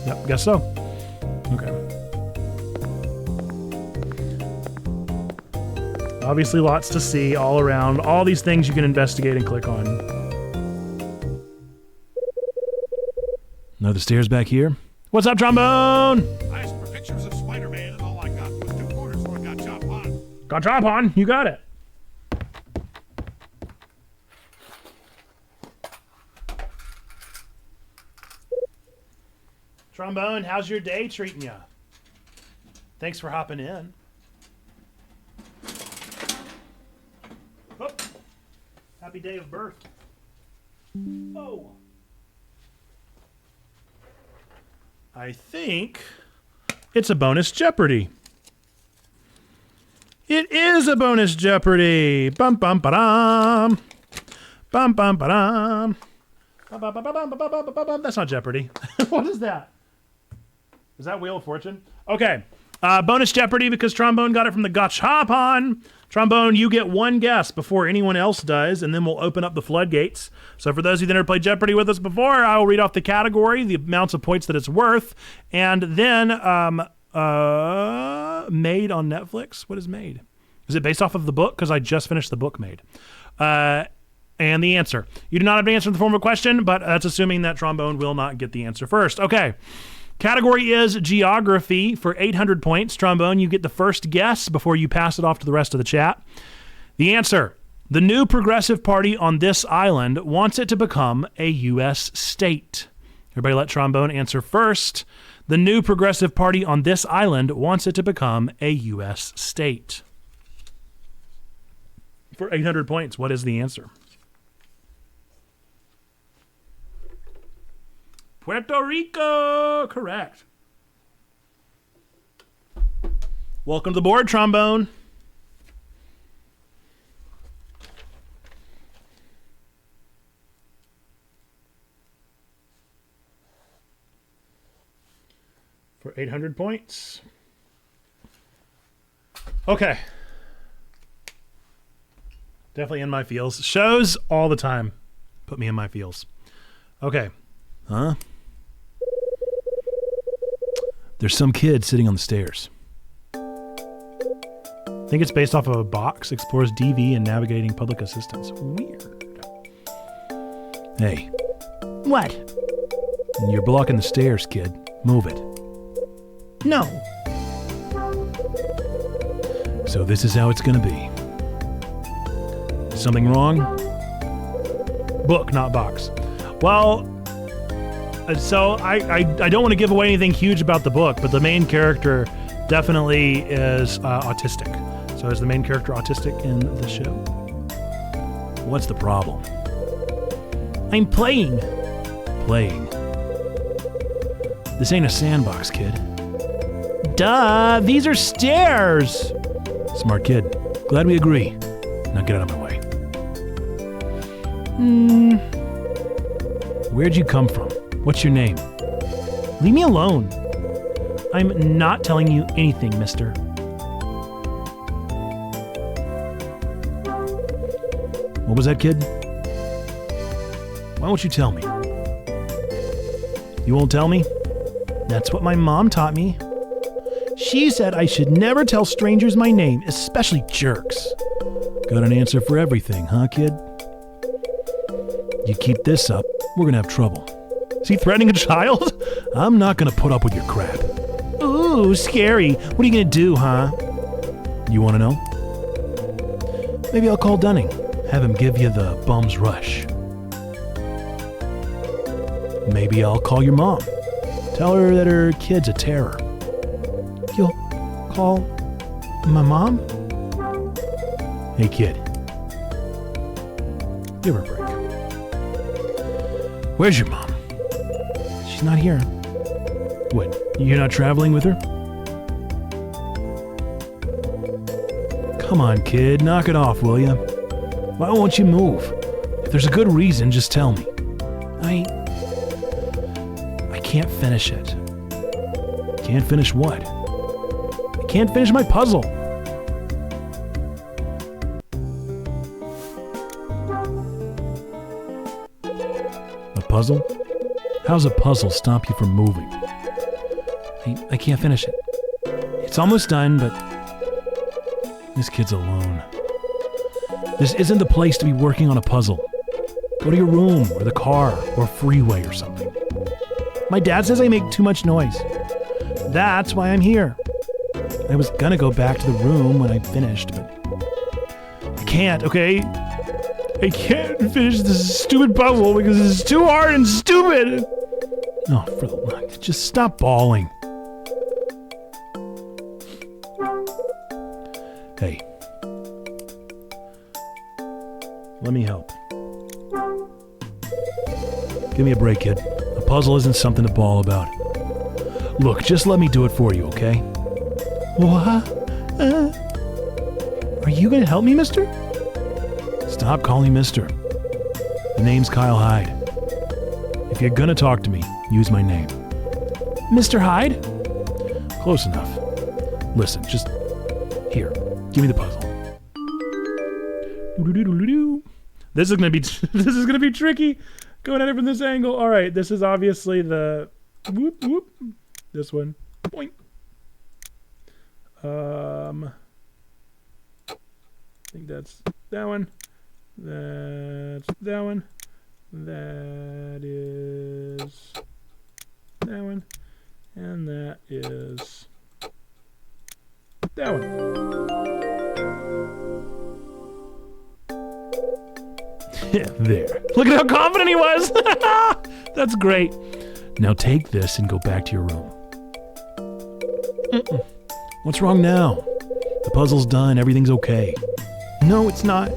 Yep, guess so. Okay. Obviously lots to see all around. All these things you can investigate and click on. Another stairs back here. What's up, trombone? I asked for pictures of Spider-Man, and all I got was 2 quarters where I got chop on. Got drop on. You got it. Trombone, how's your day treating ya? Thanks for hopping in. Oh, happy day of birth. Oh. I think it's a bonus Jeopardy. It is a bonus Jeopardy. Bum bum ba-dum. Bum bum ba-dum. Bum, bum, bum, bum, bum, bum, bum, bum, bum. That's not Jeopardy. What is that? Is that Wheel of Fortune? Okay. Bonus Jeopardy because Trombone got it from the Gachapon. Trombone, you get one guess before anyone else does, and then we'll open up the floodgates. So for those of you that never played Jeopardy with us before, I will read off the category, the amounts of points that it's worth, and then Made on Netflix. What is Made? Is it based off of the book? Because I just finished the book Made. And the answer. You do not have to answer in the form of a question, but that's assuming that Trombone will not get the answer first. Okay. Category is geography for 800 points. Trombone, you get the first guess before you pass it off to the rest of the chat. The answer. The new progressive party on this island wants it to become a U.S. state. Everybody let Trombone answer first. The new progressive party on this island wants it to become a U.S. state. For 800 points, what is the answer? Puerto Rico! Correct. Welcome to the board, Trombone. For 800 points. Okay. Definitely in my feels. Shows all the time put me in my feels. Okay. Huh? There's some kid sitting on the stairs. I think it's based off of a box, explores DV and navigating public assistance. Weird. Hey, What? you're blocking the stairs, kid. Move it. No. So this is how it's gonna be. Something wrong? Book, not box. Well, so I don't want to give away anything huge about the book, but the main character definitely is autistic. So is the main character autistic in the show? What's the problem? I'm playing. Playing. This ain't a sandbox, kid. Duh, these are stairs. Smart kid. Glad we agree. Now get out of my way. Where'd you come from? What's your name? Leave me alone. I'm not telling you anything, mister. What was that, kid? Why won't you tell me? You won't tell me? That's what my mom taught me. She said I should never tell strangers my name, especially jerks. Got an answer for everything, huh, kid? You keep this up, we're gonna have trouble. Is he threatening a child? I'm not gonna put up with your crap. Ooh, scary. What are you gonna do, huh? You wanna know? Maybe I'll call Dunning. Have him give you the bum's rush. Maybe I'll call your mom. Tell her that her kid's a terror. You'll call my mom? Hey, kid. Give her a break. Where's your mom? She's not here. What, you're not traveling with her? Come on, kid, knock it off, will ya? Why won't you move? If there's a good reason, just tell me. I can't finish it. Can't finish what? I can't finish my puzzle. A puzzle? How's a puzzle stop you from moving? I can't finish it. It's almost done, but this kid's alone. This isn't the place to be working on a puzzle. Go to your room, or the car, or freeway, or something. My dad says I make too much noise. That's why I'm here. I was gonna go back to the room when I finished, but I can't, okay? I can't finish this stupid puzzle because it's too hard and stupid. Oh, for the luck, just stop bawling. Hey. Let me help. Give me a break, kid. A puzzle isn't something to bawl about. Look, just let me do it for you, okay? What? Are you gonna help me, mister? Stop calling me mister. The name's Kyle Hyde. If you're gonna talk to me, use my name. Mr. Hyde? Close enough. Listen, just here. Give me the puzzle. This is gonna be this is gonna be tricky. Going at it from this angle. All right, this is obviously the whoop whoop. This one. Boink. I think that's that one. That's that one. That is that one. And that is that one. There. Look at how confident he was. That's great. Now take this and go back to your room. What's wrong now? The puzzle's done. Everything's okay. No, it's not.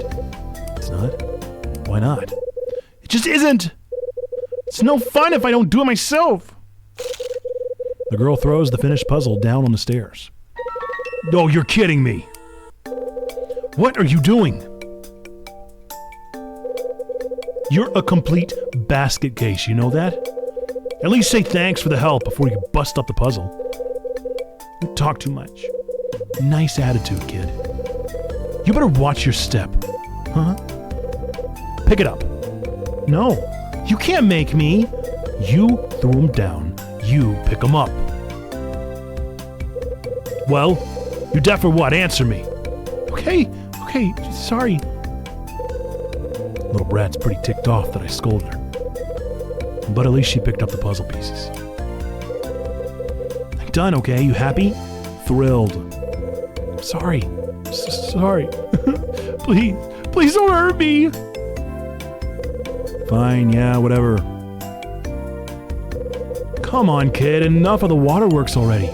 It's not? Why not? It just isn't. It's no fun if I don't do it myself. The girl throws the finished puzzle down on the stairs. Oh, you're kidding me. What are you doing? You're a complete basket case, you know that? At least say thanks for the help before you bust up the puzzle. You talk too much. Nice attitude, kid. You better watch your step. Huh? Pick it up. No, you can't make me. You threw them down. You pick them up. Well, you deaf or what? Answer me. Okay, sorry. Little brat's pretty ticked off that I scolded her. But at least she picked up the puzzle pieces. I'm done, okay? You happy? Thrilled. Sorry. Sorry. Please don't hurt me. Fine, yeah, whatever. Come on, kid. Enough of the waterworks already.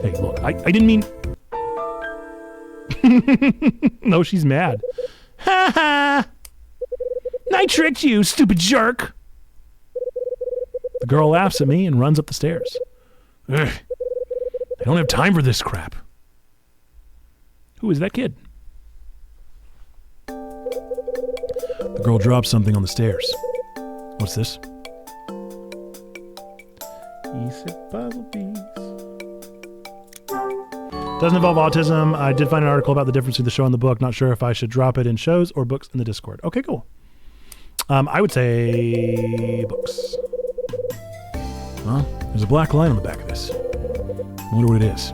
Hey, look, I didn't mean... No, she's mad. Ha ha! I tricked you, stupid jerk. The girl laughs at me and runs up the stairs. Ugh. I don't have time for this crap. Who is that kid? The girl drops something on the stairs. What's this? Easy puzzle piece. Doesn't involve autism. I did find an article about the difference between the show and the book. Not sure if I should drop it in shows or books in the Discord. Okay, cool. I would say books. Well, there's a black line on the back of this. I wonder what it is.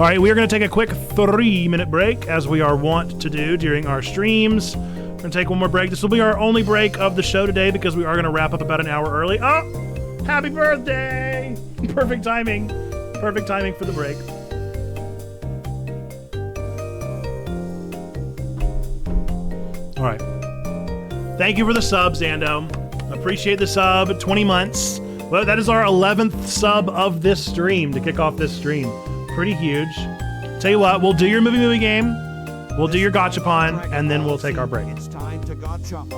All right, we are going to take a quick 3-minute break, as we are wont to do during our streams. We're going to take one more break. This will be our only break of the show today because we are going to wrap up about an hour early. Oh, happy birthday! Perfect timing. Perfect timing for the break. All right. Thank you for the sub, Zando. Appreciate the sub. 20 months. Well, that is our 11th sub of this stream to kick off this stream. Pretty huge. Tell you what, we'll do your movie game. We'll do your gachapon, and then we'll take our break. It's time to gachapon.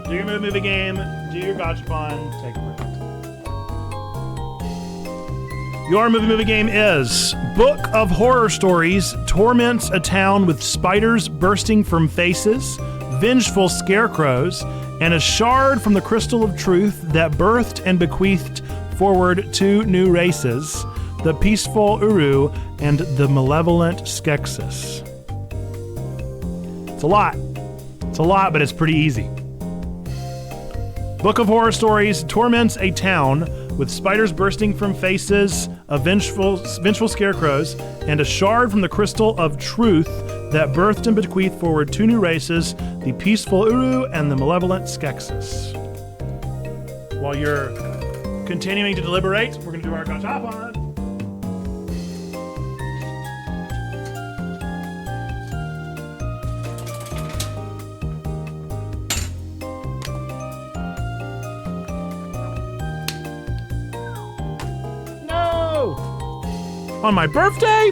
Do your movie game. Do your gachapon. Take a break. Your movie game is Book of Horror Stories torments a town with spiders bursting from faces, vengeful scarecrows, and a shard from the crystal of truth that birthed and bequeathed forward 2 new races, the peaceful Uru and the malevolent Skeksis. It's a lot. It's a lot, but it's pretty easy. Book of Horror Stories torments a town with spiders bursting from faces, of vengeful scarecrows, and a shard from the crystal of truth that birthed and bequeathed forward 2 new races, the peaceful Uru and the malevolent Skeksis. While you're continuing to deliberate, we're going to do our gachapon. On my birthday.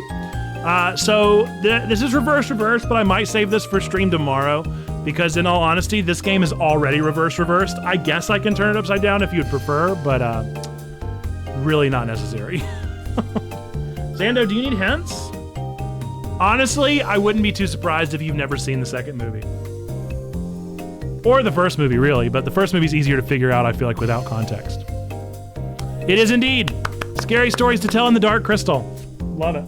This is reverse, but I might save this for stream tomorrow because in all honesty, this game is already reversed. I guess I can turn it upside down if you'd prefer, but really not necessary. Zando, do you need hints? Honestly, I wouldn't be too surprised if you've never seen the second movie. Or the first movie, really, but the first movie's easier to figure out, I feel like, without context. It is indeed. Scary stories to tell in the dark, Crystal. Love it.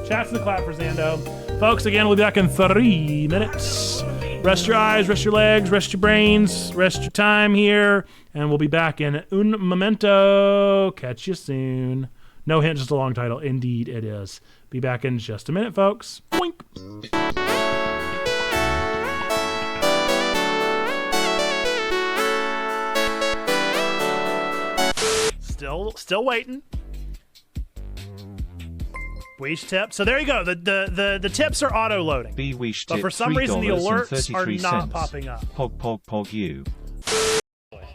Chats in the clap for Zando. Folks, again, we'll be back in 3 minutes. Rest your eyes, rest your legs, rest your brains, rest your time here, and we'll be back in un momento. Catch you soon. No hint, just a long title. Indeed, it is. Be back in just a minute, folks. Boink. Still waiting. Weesh tip. So there you go. The tips are auto loading. Weesh But tip, for some reason the alerts are $3.33. not popping up. Pog pog pog you.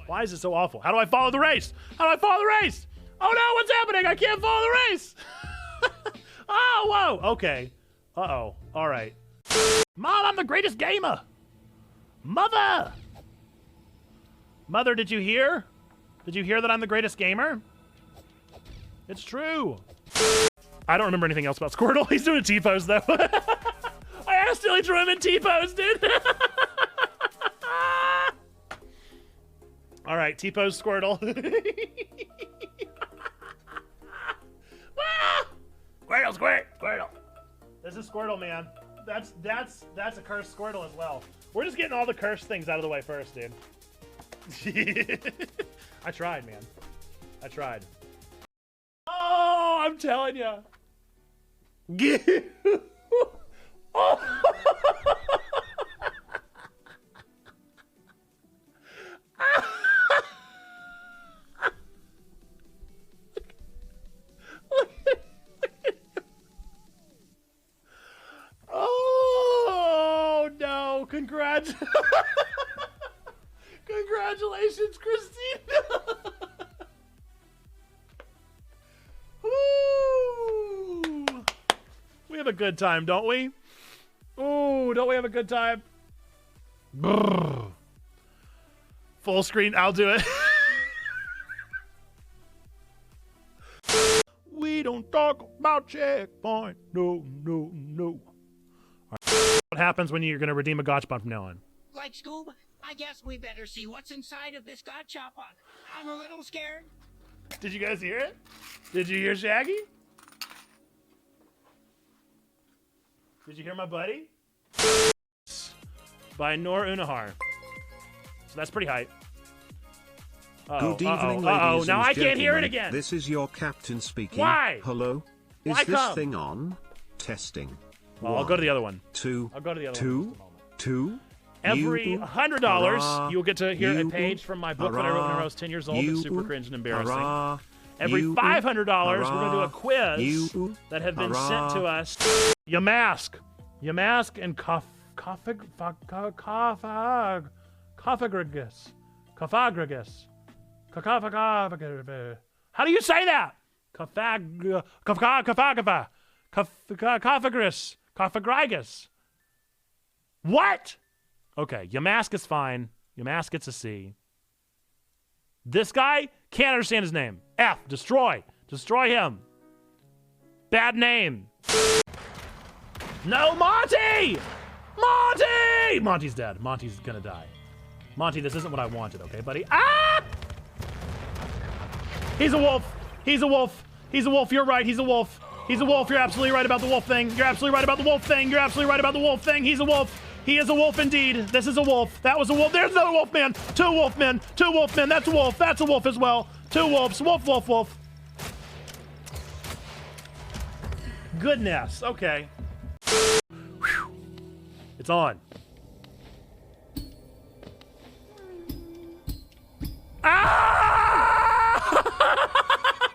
Why is it so awful? How do I follow the race? How do I follow the race? Oh no, what's happening? I can't follow the race. Oh, whoa. Okay. Uh-oh. All right. Mom, I'm the greatest gamer. Mother, did you hear? Did you hear that I'm the greatest gamer? It's true. I don't remember anything else about Squirtle. He's doing a T-pose, though. I accidentally drew him in T-pose, dude. All right, T-pose Squirtle. Squirtle. This is Squirtle, man. That's a cursed Squirtle as well. We're just getting all the cursed things out of the way first, dude. I tried, man. I tried. Oh, I'm telling you. Oh. Oh no! Congratulations, Christina. Ooh. We have a good time, don't we? Ooh, don't we have a good time? Brrr. Full screen, I'll do it. We don't talk about checkpoint. No. All right. What happens when you're going to redeem a gotchapon from now on? Like Scoob, I guess we better see what's inside of this gotchapon. I'm a little scared. Did you guys hear it? Did you hear Shaggy? Did you hear my buddy? By Noor Unahar. So that's pretty hype. Good evening, now ladies I and can't hear it gentlemen. again. This is your captain speaking. Why? Hello? Is Why this come? thing on? Testing. Well, I'll go to the other one. Two. I'll go to the other Two. one. in just a moment. Two. Every You. $100, Hurrah. you'll get to hear a You. page from my book that I wrote when I Hurrah. was 10 years old. You. It's super cringe and embarrassing. Hurrah. Every You. $500, we're going to do a Hurrah. quiz You. that have been Hurrah. sent to us. Yamask and Cofagrigus. How do you say that? Cofagrigus. What? Okay, Yamask is fine. Yamask gets a C. This guy can't understand his name. F. Destroy. Destroy him. Bad name. No, Monty! Monty! Monty's dead. Monty's gonna die. Monty, this isn't what I wanted, okay, buddy? Ah! He's a wolf. He's a wolf. He's a wolf. You're right. He's a wolf. He's a wolf. You're absolutely right about the wolf thing. You're absolutely right about the wolf thing. You're absolutely right about the wolf thing. He's a wolf. He is a wolf indeed. This is a wolf. That was a wolf. There's another wolf man. Two wolf men. Two wolf men. That's a wolf. That's a wolf as well. Two wolves. Wolf, wolf, wolf. Goodness. Okay. Whew. It's on. Ah!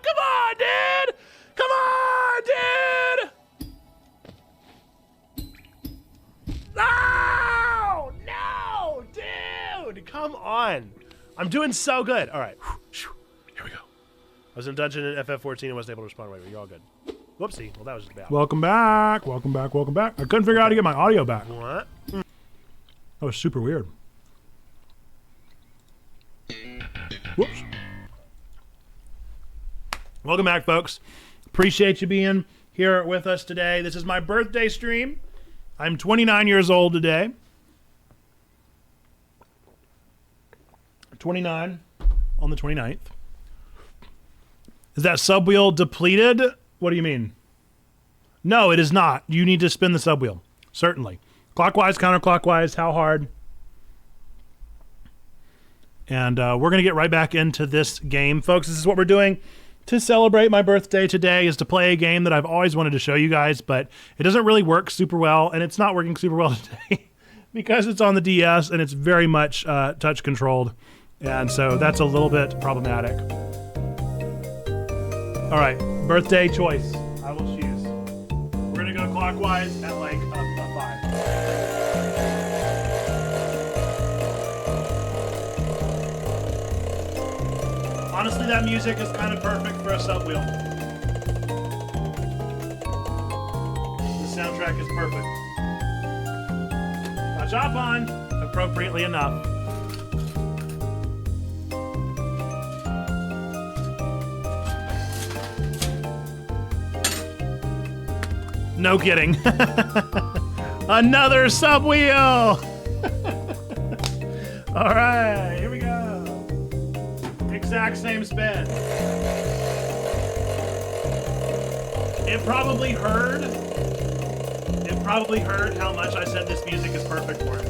Come on, dude! Come on, dude! No! No, dude! Come on. I'm doing so good. All right. Here we go. I was in dungeon at FF14 and wasn't able to respond right away. You're all good. Whoopsie. Well, that was just bad. Welcome back. Welcome back. Welcome back. I couldn't figure out how to get my audio back. What? That was super weird. Whoops. Welcome back, folks. Appreciate you being here with us today. This is my birthday stream. I'm 29 years old today. 29 on the 29th. Is that subwheel depleted? What do you mean? No, it is not. You need to spin the subwheel. Certainly. Clockwise, counterclockwise, how hard? And we're going to get right back into this game. Folks, this is what we're doing to celebrate my birthday today, is to play a game that I've always wanted to show you guys, but it doesn't really work super well, and it's not working super well today because it's on the DS and it's very much touch controlled. And so that's a little bit problematic. All right, birthday choice. I will choose. We're going to go clockwise at like a 5. Honestly, that music is kind of perfect for a subwheel. The soundtrack is perfect. Gachapon, appropriately enough. No kidding. Another subwheel. All right, here we go. Exact same spin. It probably heard how much I said this music is perfect for it.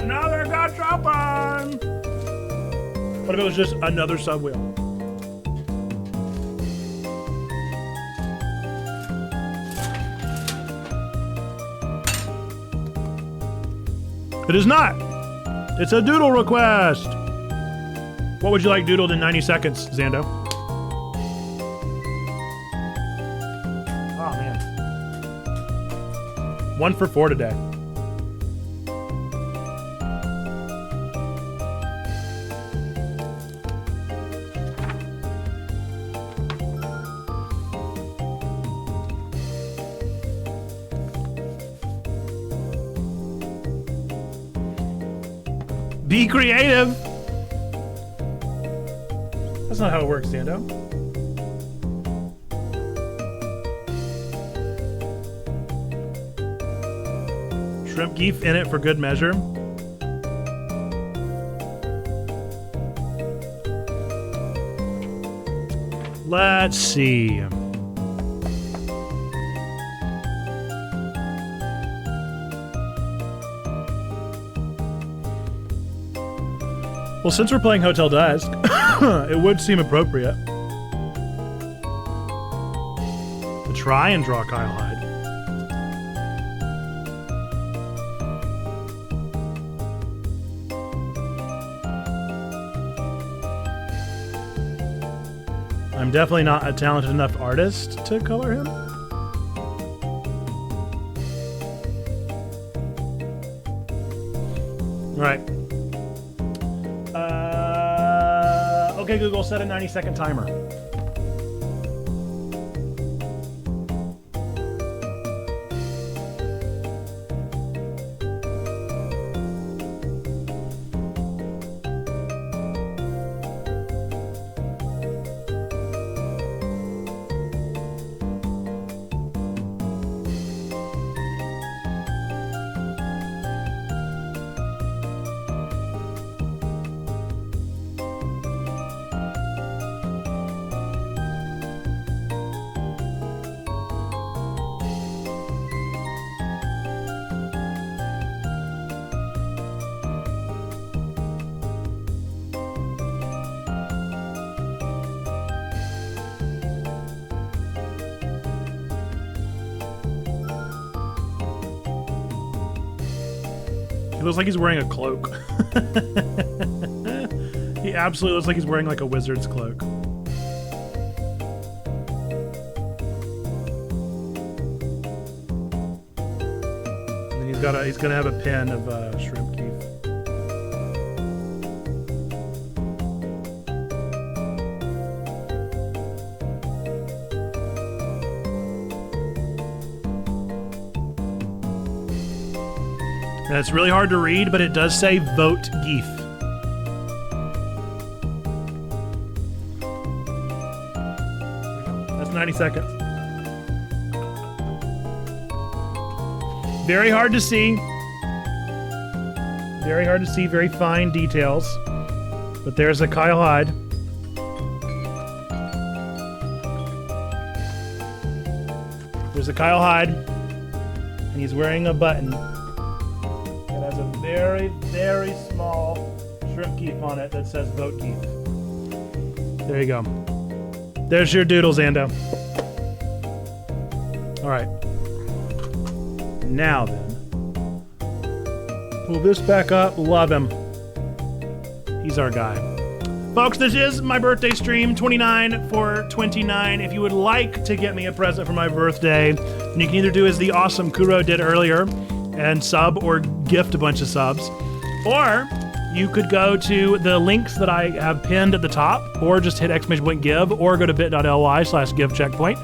Another gachapon. What if it was just another subwheel? It is not. It's a doodle request. What would you like doodled in 90 seconds, Zando? Oh, man. 1 for 4 today. Be creative. That's not how it works, Zando. Shrimp geef in it for good measure. Let's see. Well, since we're playing Hotel Dusk, it would seem appropriate to try and draw Kyle Hyde. I'm definitely not a talented enough artist to color him. All right. Okay, Google, set a 90-second timer. He looks like he's wearing a cloak. He absolutely looks like he's wearing like a wizard's cloak. And then he's gonna have a pen of shrimp keef. And it's really hard to read, but it does say vote geef. That's 90 seconds. Very hard to see. Very hard to see, very fine details. But there's a Kyle Hyde. There's a Kyle Hyde, and he's wearing a button that has a very, very small shrimp keep on it that says vote keep. There you go. There's your doodle, Zando. All right. Now then. Pull this back up. Love him. He's our guy. Folks, this is my birthday stream, 29 for 29. If you would like to get me a present for my birthday, then you can either do as the awesome Kuro did earlier and sub or gift a bunch of subs, or you could go to the links that I have pinned at the top, or just hit !give, or go to bit.ly/give checkpoint,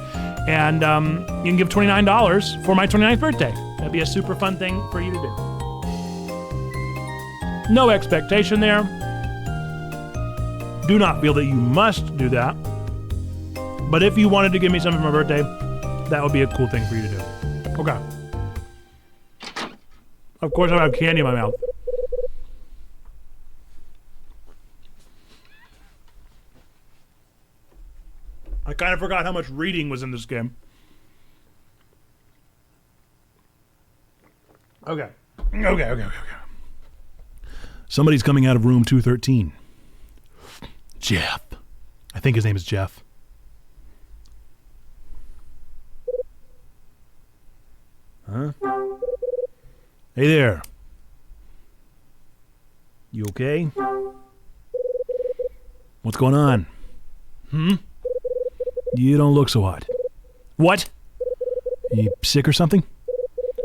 and you can give $29 for my 29th birthday. That'd be a super fun thing for you to do. No expectation there. Do not feel that you must do that. But if you wanted to give me something for my birthday, that would be a cool thing for you to do. Okay. Of course, I have candy in my mouth. I kind of forgot how much reading was in this game. Okay. Somebody's coming out of room 213. Jeff. I think his name is Jeff. Huh? Hey there. You okay? What's going on? You don't look so hot. What? You sick or something?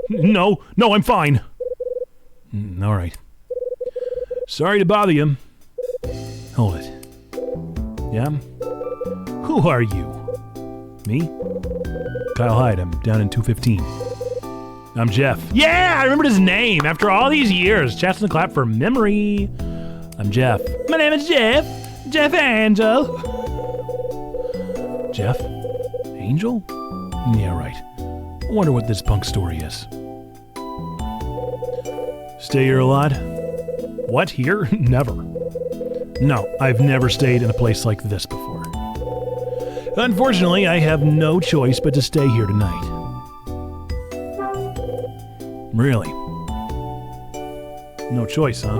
No, I'm fine. All right. Sorry to bother you. Hold it. Yeah? Who are you? Me? Kyle Hyde. I'm down in 215. I'm Jeff. Yeah, I remembered his name after all these years. Chats and clap for memory. I'm Jeff. My name is Jeff. Jeff Angel. Jeff? Angel? Yeah, right. I wonder what this punk story is. Stay here a lot? What, here? Never. No, I've never stayed in a place like this before. Unfortunately, I have no choice but to stay here tonight. Really? No choice, huh?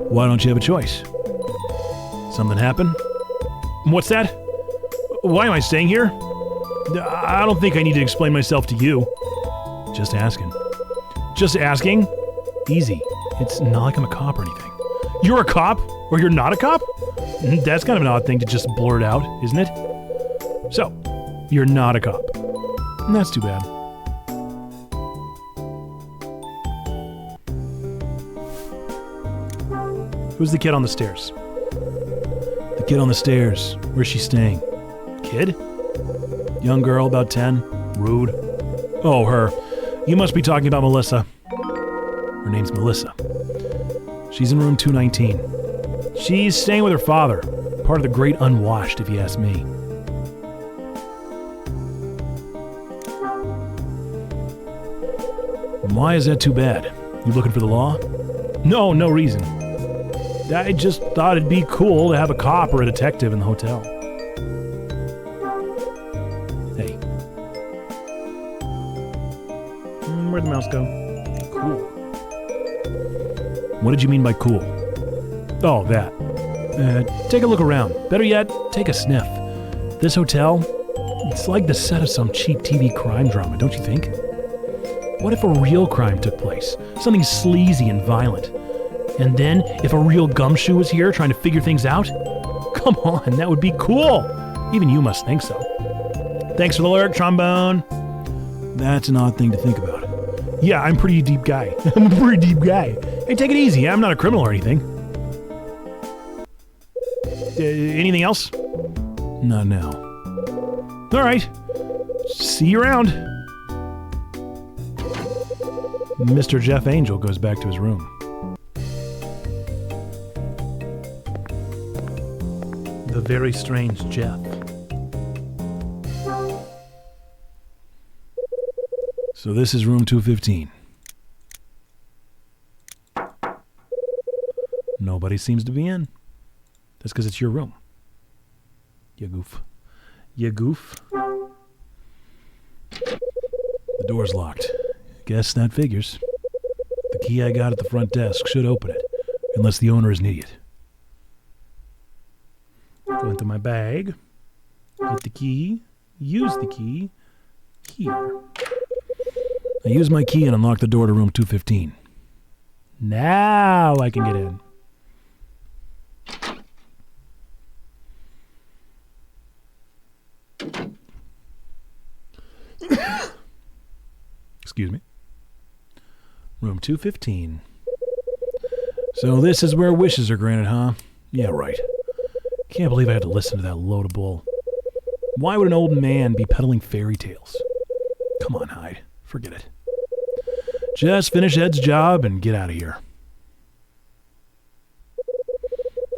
Why don't you have a choice? Something happen? What's that? Why am I staying here? I don't think I need to explain myself to you. Just asking. Just asking? Easy. It's not like I'm a cop or anything. You're a cop? Or you're not a cop? That's kind of an odd thing to just blurt out, isn't it? So, you're not a cop. That's too bad. Who's the kid on the stairs? The kid on the stairs. Where's she staying? Kid? Young girl, about 10. Rude. Oh, her. You must be talking about Melissa. Her name's Melissa. She's in room 219. She's staying with her father. Part of the great unwashed, if you ask me. Why is that too bad? You looking for the law? No reason. I just thought it'd be cool to have a cop or a detective in the hotel. Hey. Where'd the mouse go? Cool. What did you mean by cool? Oh, that. Take a look around. Better yet, take a sniff. This hotel, it's like the set of some cheap TV crime drama, don't you think? What if a real crime took place? Something sleazy and violent. And then, if a real gumshoe was here trying to figure things out? Come on, that would be cool. Even you must think so. Thanks for the alert, trombone. That's an odd thing to think about. Yeah, I'm a pretty deep guy. I'm a pretty deep guy. Hey, take it easy. I'm not a criminal or anything. Anything else? Not now. All right. See you around. Mr. Jeff Angel goes back to his room. The very strange Jeff. So this is room 215. Nobody seems to be in. That's because it's your room. You goof. You goof. The door's locked. Guess that figures. The key I got at the front desk should open it, unless the owner is an idiot. Go into my bag, get the key, use the key, here. I use my key and unlock the door to room 215. Now I can get in. Excuse me. Room 215. So this is where wishes are granted, huh? Yeah, right. Can't believe I had to listen to that load of bull. Why would an old man be peddling fairy tales? Come on, Hyde. Forget it. Just finish Ed's job and get out of here.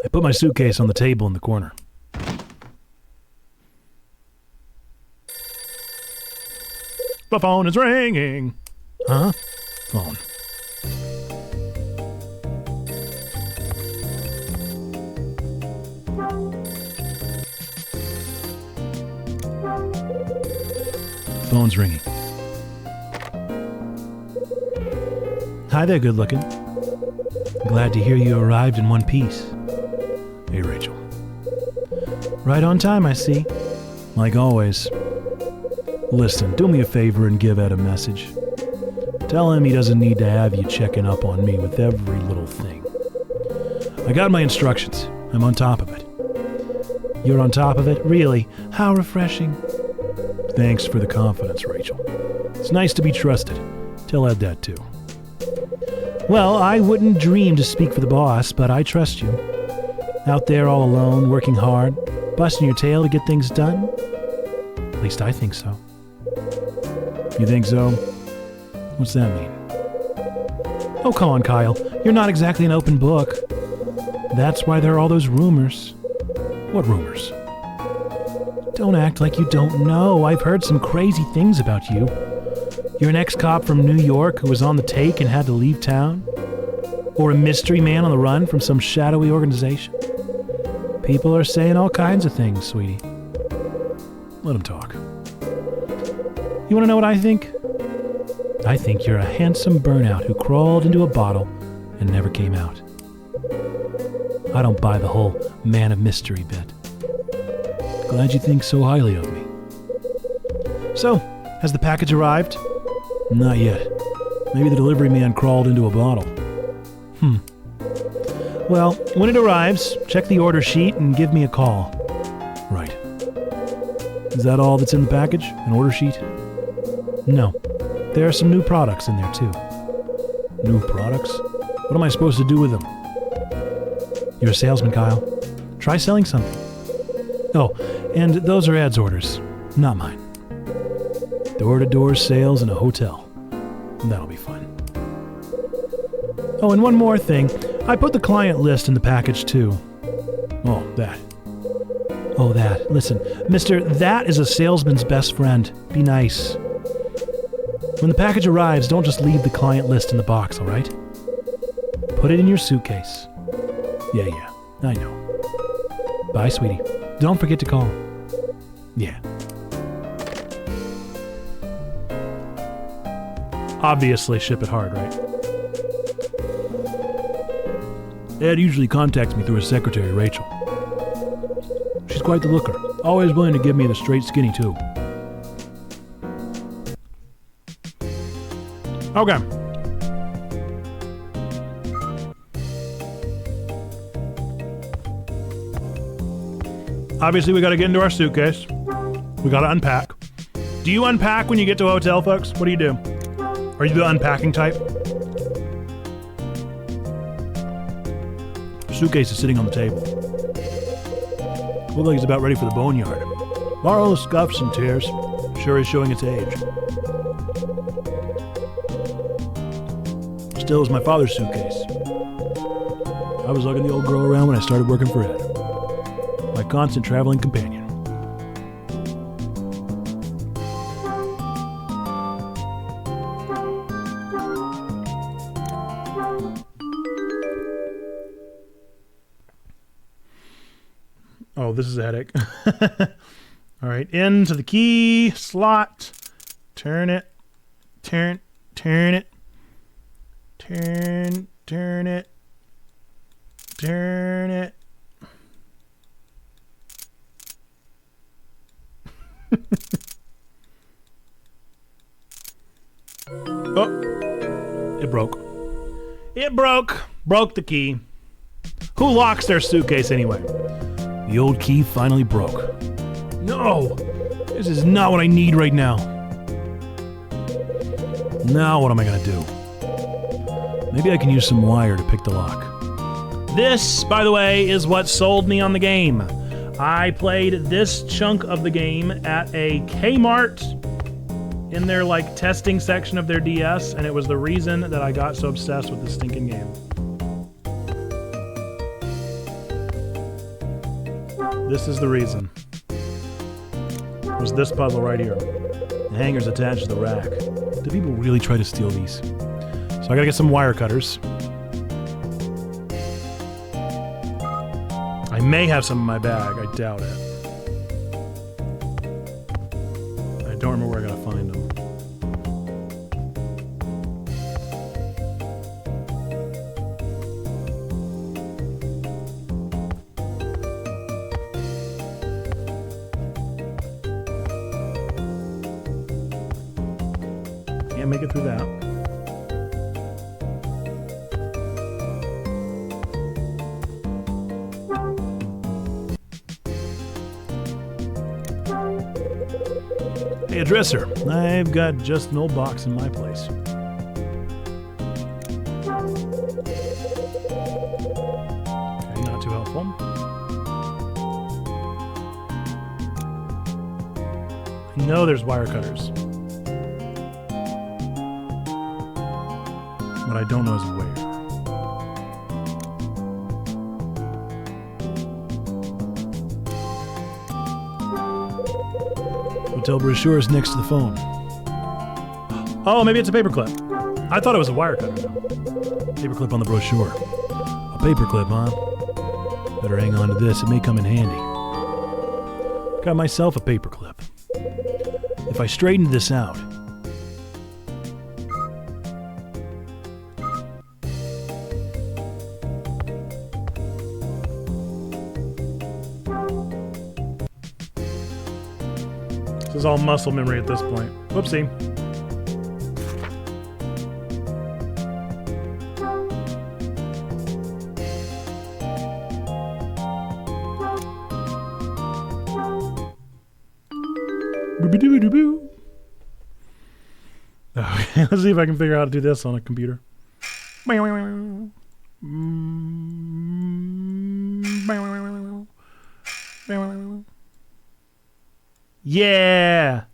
I put my suitcase on the table in the corner. The phone is ringing. Huh? Phone. Phone's ringing. Hi there, good looking. Glad to hear you arrived in one piece. Hey, Rachel. Right on time, I see. Like always. Listen, do me a favor and give Ed a message. Tell him he doesn't need to have you checking up on me with every little thing. I got my instructions. I'm on top of it. You're on top of it? Really? How refreshing. Thanks for the confidence, Rachel. It's nice to be trusted. Tell Ed that too. Well, I wouldn't dream to speak for the boss, but I trust you. Out there all alone, working hard, busting your tail to get things done? At least I think so. You think so? What's that mean? Oh, come on, Kyle. You're not exactly an open book. That's why there are all those rumors. What rumors? Don't act like you don't know. I've heard some crazy things about you. You're an ex-cop from New York who was on the take and had to leave town? Or a mystery man on the run from some shadowy organization? People are saying all kinds of things, sweetie. Let them talk. You want to know what I think? I think you're a handsome burnout who crawled into a bottle and never came out. I don't buy the whole man of mystery bit. Glad you think so highly of me. So, has the package arrived? Not yet. Maybe the delivery man crawled into a bottle. Well, when it arrives, check the order sheet and give me a call. Right. Is that all that's in the package? An order sheet? No. There are some new products in there, too. New products? What am I supposed to do with them? You're a salesman, Kyle. Try selling something. Oh, and those are Ed's orders, not mine. Door-to-door sales in a hotel. That'll be fun. Oh, and one more thing. I put the client list in the package, too. Oh, that. Oh, that. Listen, mister, that is a salesman's best friend. Be nice. When the package arrives, don't just leave the client list in the box, all right? Put it in your suitcase. Yeah, I know. Bye, sweetie. Don't forget to call. Yeah. Obviously, ship it hard, right? Ed usually contacts me through his secretary, Rachel. She's quite the looker. Always willing to give me the straight skinny, too. Okay. Obviously, we got to get into our suitcase. We got to unpack. Do you unpack when you get to a hotel, folks? What do you do? Are you the unpacking type? Suitcase is sitting on the table. Looks like he's about ready for the boneyard. Borrow the scuffs and tears. Sure is showing its age. Still is my father's suitcase. I was lugging the old girl around when I started working for Ed. My constant traveling companion. Oh, this is a headache. All right, into the key slot. Turn it. Turn it. Turn it. Turn it. Oh, it broke. It broke. Broke the key. Who locks their suitcase anyway? The old key finally broke. No! This is not what I need right now. Now what am I gonna do? Maybe I can use some wire to pick the lock. This, by the way, is what sold me on the game. I played this chunk of the game at a Kmart in their like testing section of their DS, and it was the reason that I got so obsessed with this stinking game. This is the reason. It was this puzzle right here. The hanger's attached to the rack. Do people really try to steal these? So I gotta get some wire cutters. I may have some in my bag, I doubt it. I don't remember where I gotta find them. Can't make it through that. Hey, a dresser. I've got just an old box in my place. Okay, not too helpful. I know there's wire cutters. But I don't know where. Hotel brochure is next to the phone. Oh, maybe it's a paperclip. I thought it was a wire cutter. Paperclip on the brochure. A paperclip, huh? Better hang on to this, it may come in handy. Got myself a paperclip. If I straightened this out, This is all muscle memory at this point. Whoopsie. Boo-ba-doo-doo-boo. Okay, let's see if I can figure out how to do this on a computer. Yeah.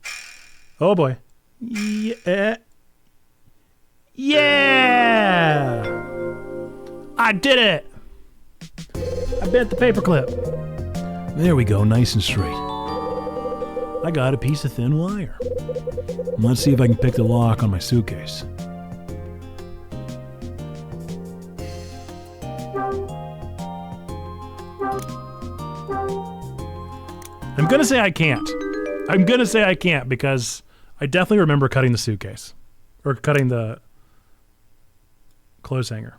Oh boy. Yeah. Yeah. I did it. I bent the paperclip. there we go, nice and straight. I got a piece of thin wire. Let's see if I can pick the lock on my suitcase. I'm gonna say I can't. I'm gonna say I can't because I definitely remember cutting the suitcase. Or cutting the clothes hanger.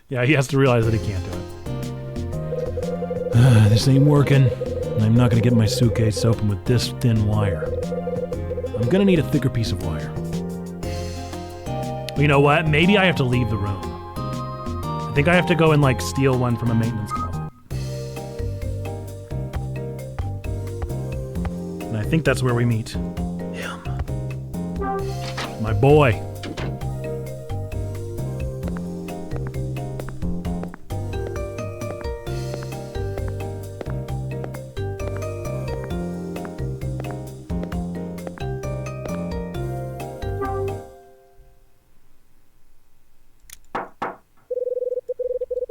Yeah, he has to realize that he can't do it. This ain't working. I'm not gonna get my suitcase open with this thin wire. I'm gonna need a thicker piece of wire. You know what? Maybe I have to leave the room. I think I have to go and like steal one from a maintenance closet. And I think that's where we meet him. My boy.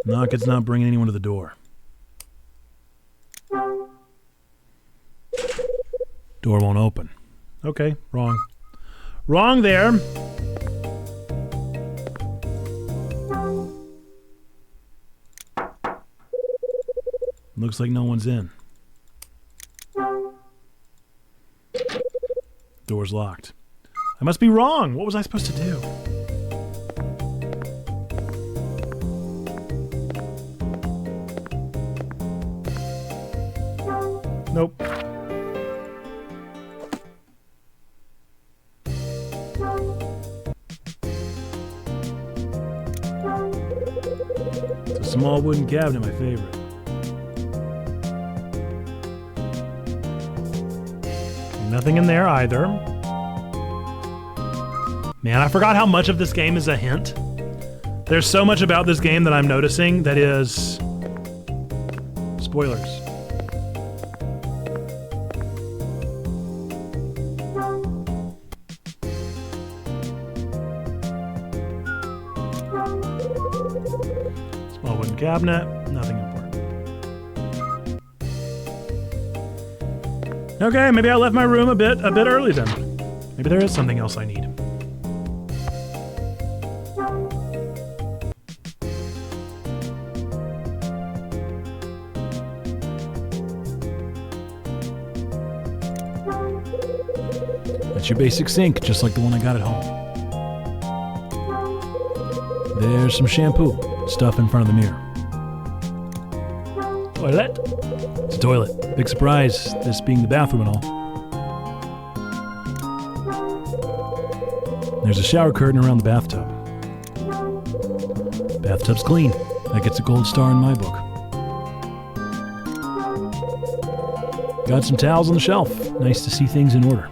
Knock, it's not bringing anyone to the door. Door won't open. Okay, wrong. Wrong there. Looks like no one's in. Door's locked. I must be wrong. What was I supposed to do? Nope. It's a small wooden cabinet, my favorite. Okay, nothing in there either. Man, I forgot how much of this game is a hint. There's so much about this game that I'm noticing that is spoilers. Small wooden cabinet, nothing important. Okay, maybe I left my room a bit early then. Maybe there is something else I need. That's your basic sink, just like the one I got at home. There's some shampoo, stuff in front of the mirror. Toilet? It's a toilet. Big surprise, this being the bathroom and all. There's a shower curtain around the bathtub. Bathtub's clean. That gets a gold star in my book. Got some towels on the shelf. Nice to see things in order.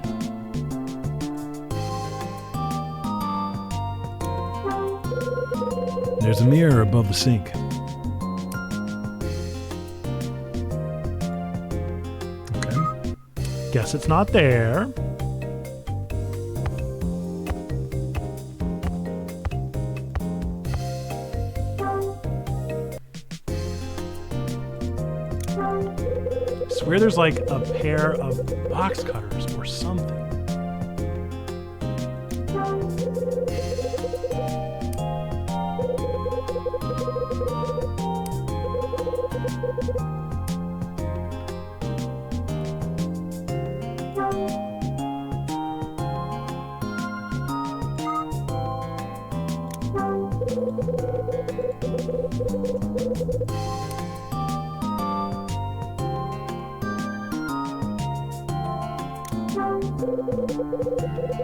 There's a mirror above the sink. Okay. Guess it's not there. I swear there's like a pair of box cutters or something.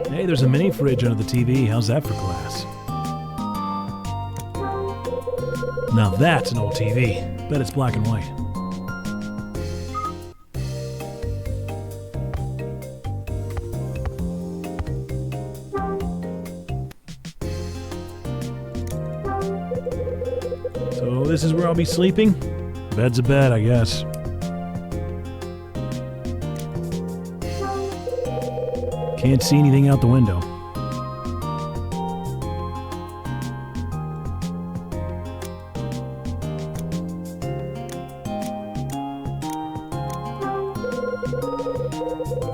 Hey, there's a mini fridge under the TV. How's that for glass? Now that's an old TV. Bet it's black and white. So this is where I'll be sleeping? Bed's a bed, I guess. Can't see anything out the window.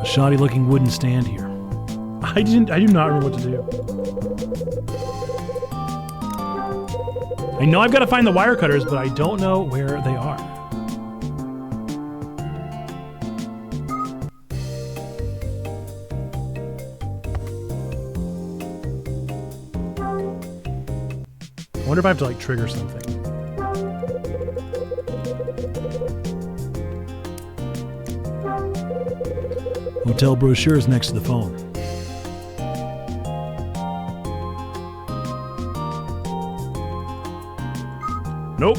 A shoddy looking wooden stand here. I do not remember what to do. I know I've got to find the wire cutters, but I don't know where they are. I wonder if I have to like trigger something. Hotel brochure is next to the phone. Nope.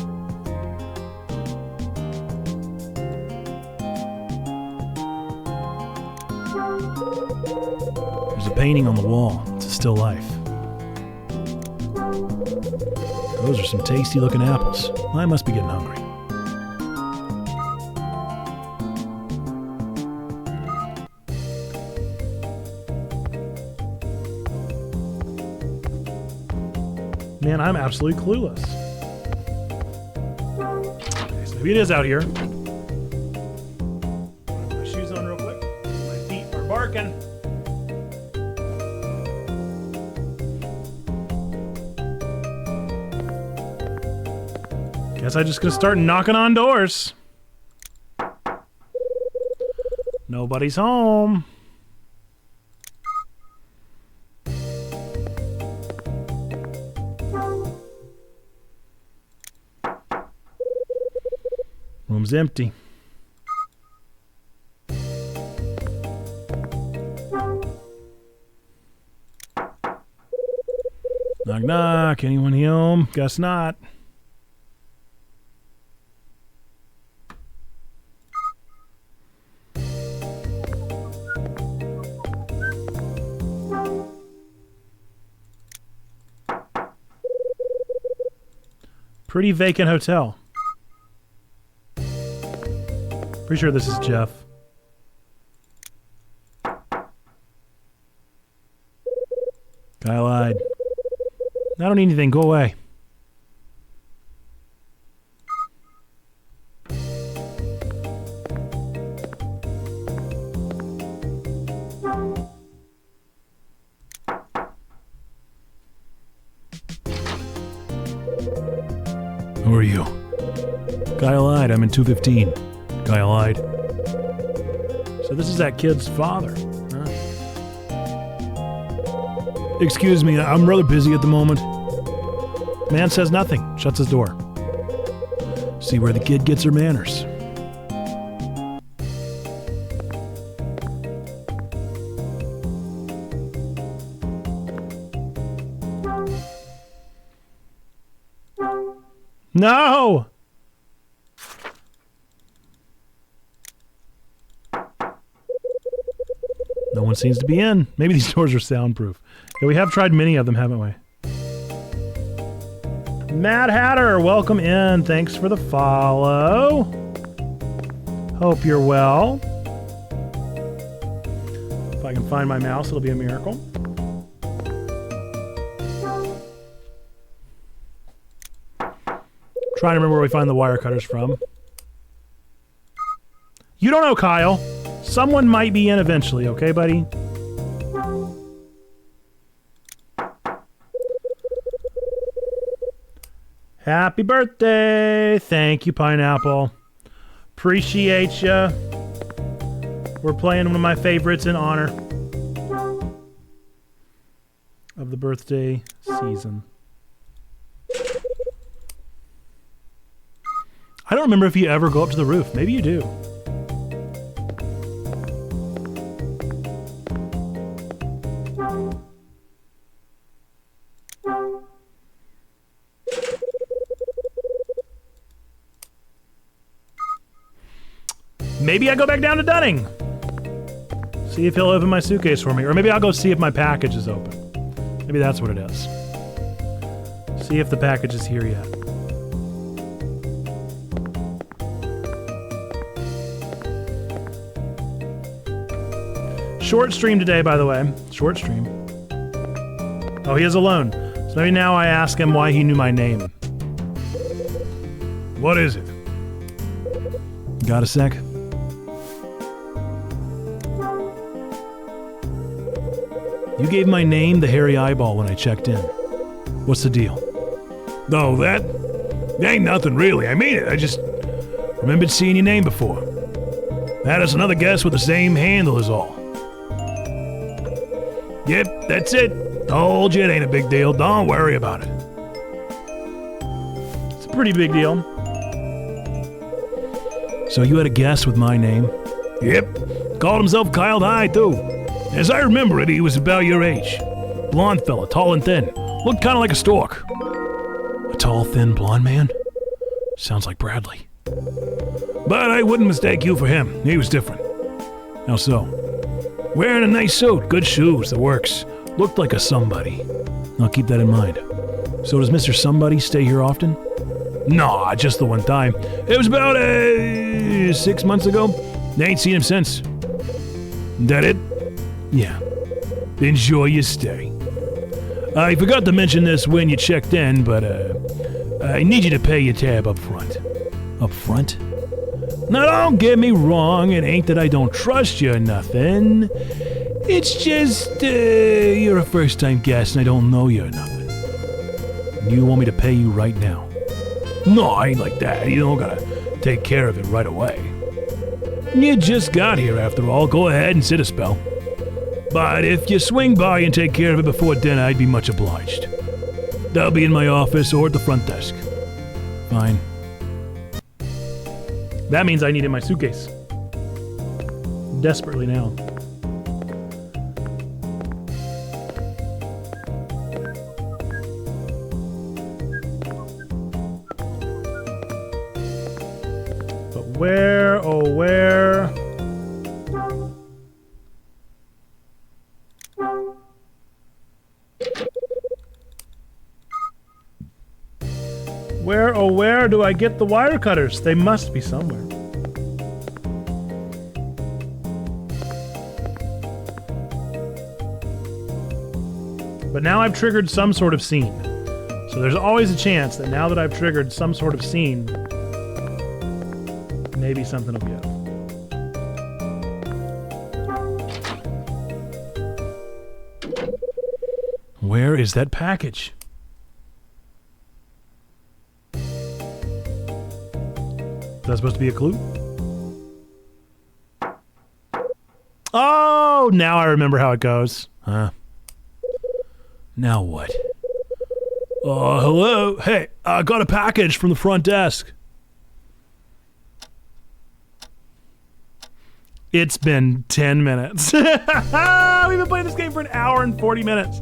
There's a painting on the wall. It's a still life. Those are some tasty looking apples. I must be getting hungry. Man, I'm absolutely clueless. Maybe it is out here. Put my shoes on real quick. My feet are barking. Guess I'm just gonna start knocking on doors. Nobody's home. Room's empty. Knock, knock. Anyone home? Guess not. Pretty vacant hotel. Pretty sure this is Jeff. Guy lied. I don't need anything. Go away. Who are you? Guy lied. I'm in 215. Guy lied. So this is that kid's father. Huh? Excuse me, I'm rather busy at the moment. Man says nothing. Shuts his door. See where the kid gets her manners. No! No one seems to be in. Maybe these doors are soundproof. Yeah, we have tried many of them, haven't we? Mad Hatter, welcome in. Thanks for the follow. Hope you're well. If I can find my mouse, it'll be a miracle. Trying to remember where we find the wire cutters from. You don't know, Kyle. Someone might be in eventually, okay, buddy? Happy birthday! Thank you, Pineapple. Appreciate ya. We're playing one of my favorites in honor of the birthday season. I don't remember if you ever go up to the roof. Maybe you do. Maybe I go back down to Dunning. See if he'll open my suitcase for me. Or maybe I'll go see if my package is open. Maybe that's what it is. See if the package is here yet. Short stream today, by the way. Short stream. Oh, he is alone. So maybe now I ask him why he knew my name. What is it? Got a sec? You gave my name the hairy eyeball when I checked in. What's the deal? No, that ain't nothing really. I mean it. I just remembered seeing your name before. That is another guess with the same handle is all. Yep, that's it. Told you it ain't a big deal. Don't worry about it. It's a pretty big deal. So you had a guess with my name? Yep. Called himself Kyle High, too. As I remember it, he was about your age. Blonde fella, tall and thin. Looked kind of like a stork. A tall, thin, blonde man? Sounds like Bradley. But I wouldn't mistake you for him. He was different. How so? Wearing a nice suit, good shoes, the works. Looked like a somebody. I'll keep that in mind. So does Mr. Somebody stay here often? Nah, just the one time. It was about 6 months ago. They ain't seen him since. That it? Yeah. Enjoy your stay. I forgot to mention this when you checked in, but I need you to pay your tab up front. Up front? Now don't get me wrong, it ain't that I don't trust you or nothing. It's just, you're a first-time guest and I don't know you or nothing. You want me to pay you right now? No, I ain't like that. You don't gotta take care of it right away. You just got here after all. Go ahead and sit a spell. But if you swing by and take care of it before dinner, I'd be much obliged. That'll be in my office or at the front desk. Fine. That means I needed my suitcase. Desperately now. But where, oh where? Where, oh where do I get the wire cutters? They must be somewhere. But now I've triggered some sort of scene. So there's always a chance that now that I've triggered some sort of scene, maybe something will give. Where is that package? Is that supposed to be a clue? Oh, now I remember how it goes. Huh? Now what? Hello? Hey, I got a package from the front desk. It's been 10 minutes. We've been playing this game for an hour and 40 minutes.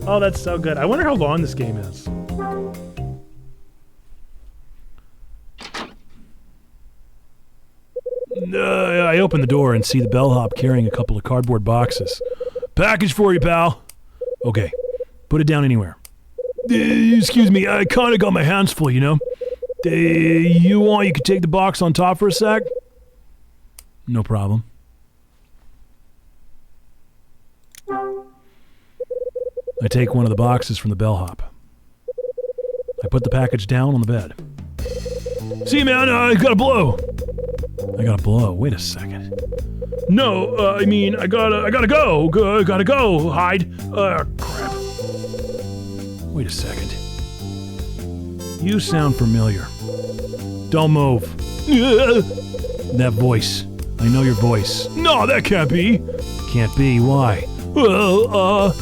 Oh, that's so good. I wonder how long this game is. I open the door and see the bellhop carrying a couple of cardboard boxes. Package for you, pal. Okay, put it down anywhere. Excuse me, I kind of got my hands full, you know. You could take the box on top for a sec? No problem. I take one of the boxes from the bellhop. I put the package down on the bed. See, man, I got a blow. I gotta blow. Wait a second. No, I mean, I gotta go. Gotta go, Hyde. Crap. Wait a second. You sound familiar. Don't move. That voice. I know your voice. No, that can't be. Can't be. Why? Well,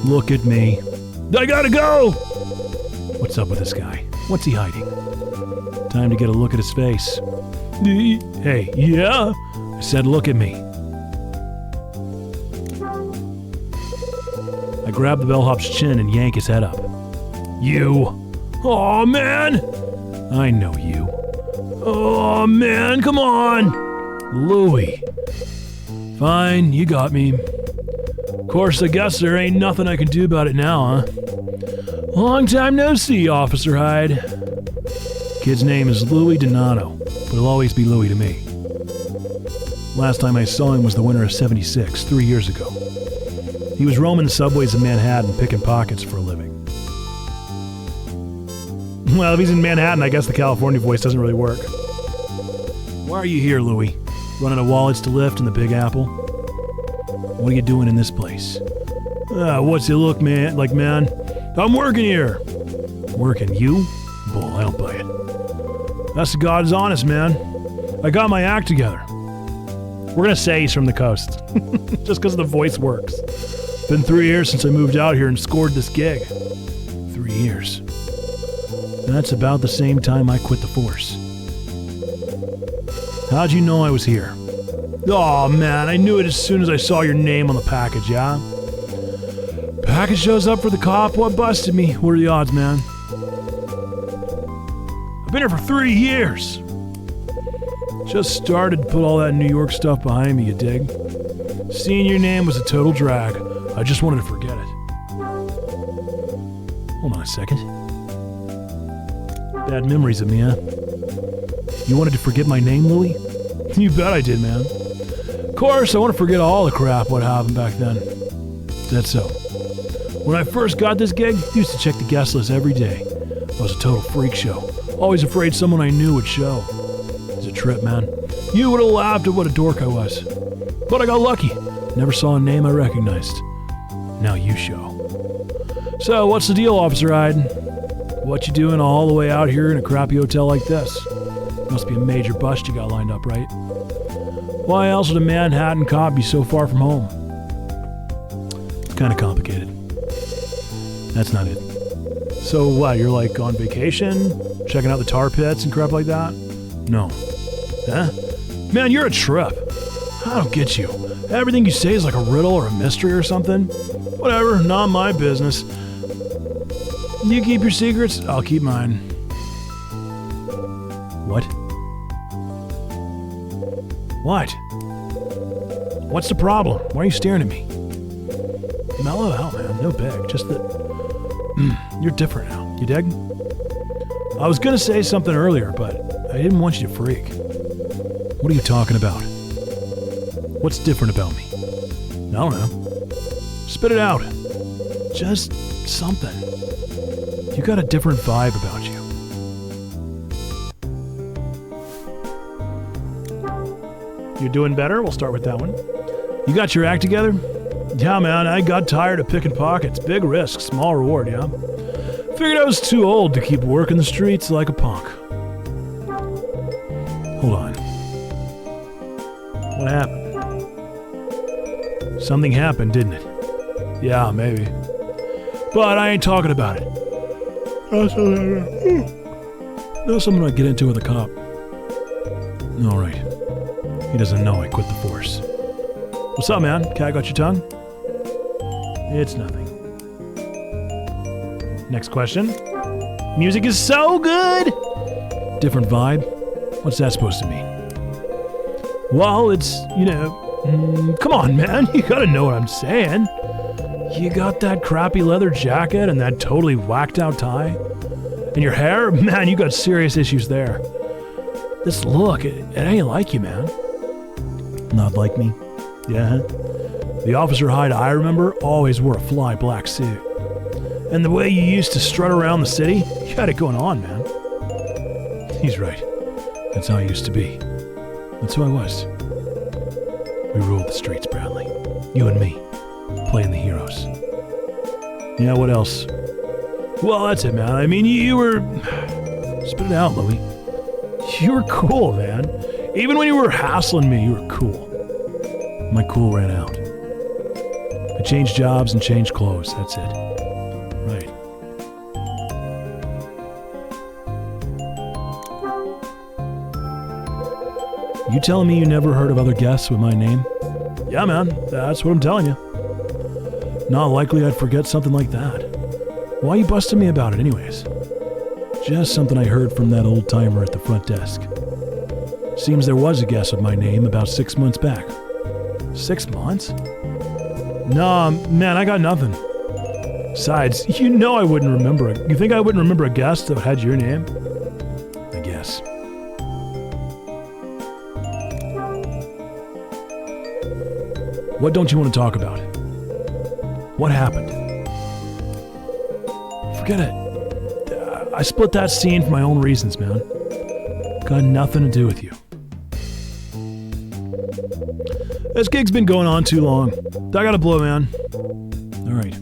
look at me. I gotta go. What's up with this guy? What's he hiding? Time to get a look at his face. Hey, yeah? I said look at me. I grab the bellhop's chin and yank his head up. You! Aw, man! I know you. Oh, man, come on! Louie. Fine, you got me. Of course, I guess there ain't nothing I can do about it now, huh? Long time no see, Officer Hyde. Kid's name is Louie Donato, but he'll always be Louie to me. Last time I saw him was the winter of '76, 3 years ago. He was roaming the subways of Manhattan picking pockets for a living. Well, if he's in Manhattan, I guess the California voice doesn't really work. Why are you here, Louie? Running a wallets to lift in the Big Apple? What are you doing in this place? What's it look, man? Like, man? I'm working here. Working? You? Bull, I don't buy it. That's the God is honest, man. I got my act together. We're gonna say he's from the coast. Just because the voice works. Been 3 years since I moved out here and scored this gig. 3 years. That's about the same time I quit the force. How'd you know I was here? Oh man, I knew it as soon as I saw your name on the package, yeah? Package shows up for the cop, what busted me? What are the odds, man? I've been here for 3 years. Just started to put all that New York stuff behind me, you dig? Seeing your name was a total drag. I just wanted to forget it. Hold on a second. Bad memories of me, huh? You wanted to forget my name, Louie? You bet I did, man. Of course, I want to forget all the crap what happened back then. That's so. When I first got this gig, I used to check the guest list every day. I was a total freak show. Always afraid someone I knew would show. It's a trip, man. You would have laughed at what a dork I was. But I got lucky. Never saw a name I recognized. Now you show. So, what's the deal, Officer Hyde? What you doing all the way out here in a crappy hotel like this? Must be a major bust you got lined up, right? Why else would a Manhattan cop be so far from home? It's kind of complicated. That's not it. So what, you're like on vacation? Checking out the tar pits and crap like that? No. Huh? Man, you're a trip. I don't get you. Everything you say is like a riddle or a mystery or something. Whatever, not my business. You keep your secrets, I'll keep mine. What? What? What's the problem? Why are you staring at me? Mellow out, man. No big. Just that you're different now. You dig? I was gonna say something earlier, but I didn't want you to freak. What are you talking about? What's different about me? I don't know. Spit it out. Just something. You got a different vibe about you. You're doing better? We'll start with that one. You got your act together? Yeah, man, I got tired of picking pockets. Big risk, small reward, yeah? Figured I was too old to keep working the streets like a punk. Hold on. What happened? Something happened, didn't it? Yeah, maybe. But I ain't talking about it. That's something I get into with a cop. All right. He doesn't know I quit the force. What's up, man? Cat got your tongue? It's nothing. Next question. Music is so good! Different vibe? What's that supposed to mean? Well, it's, come on, man. You gotta know what I'm saying. You got that crappy leather jacket and that totally whacked out tie? And your hair? Man, you got serious issues there. This look, it ain't like you, man. Not like me? Yeah? The Officer Hyde I remember always wore a fly black suit. And the way you used to strut around the city, you had it going on, man. He's right. That's how I used to be. That's who I was. We ruled the streets, Bradley. You and me. Playing the heroes. Yeah, what else? Well, that's it, man. I mean, you were... Spit it out, Louie. You were cool, man. Even when you were hassling me, you were cool. My cool ran out. I changed jobs and changed clothes. That's it. Right. You telling me you never heard of other guests with my name? Yeah, man. That's what I'm telling you. Not likely I'd forget something like that. Why you busting me about it anyways? Just something I heard from that old timer at the front desk. Seems there was a guest with my name about 6 months back. 6 months? Nah, man, I got nothing. Besides, you know I wouldn't remember it. You think I wouldn't remember a guest that had your name? I guess. What don't you want to talk about? What happened? Forget it. I split that scene for my own reasons, man. Got nothing to do with you. This gig's been going on too long. I gotta blow, man. Alright.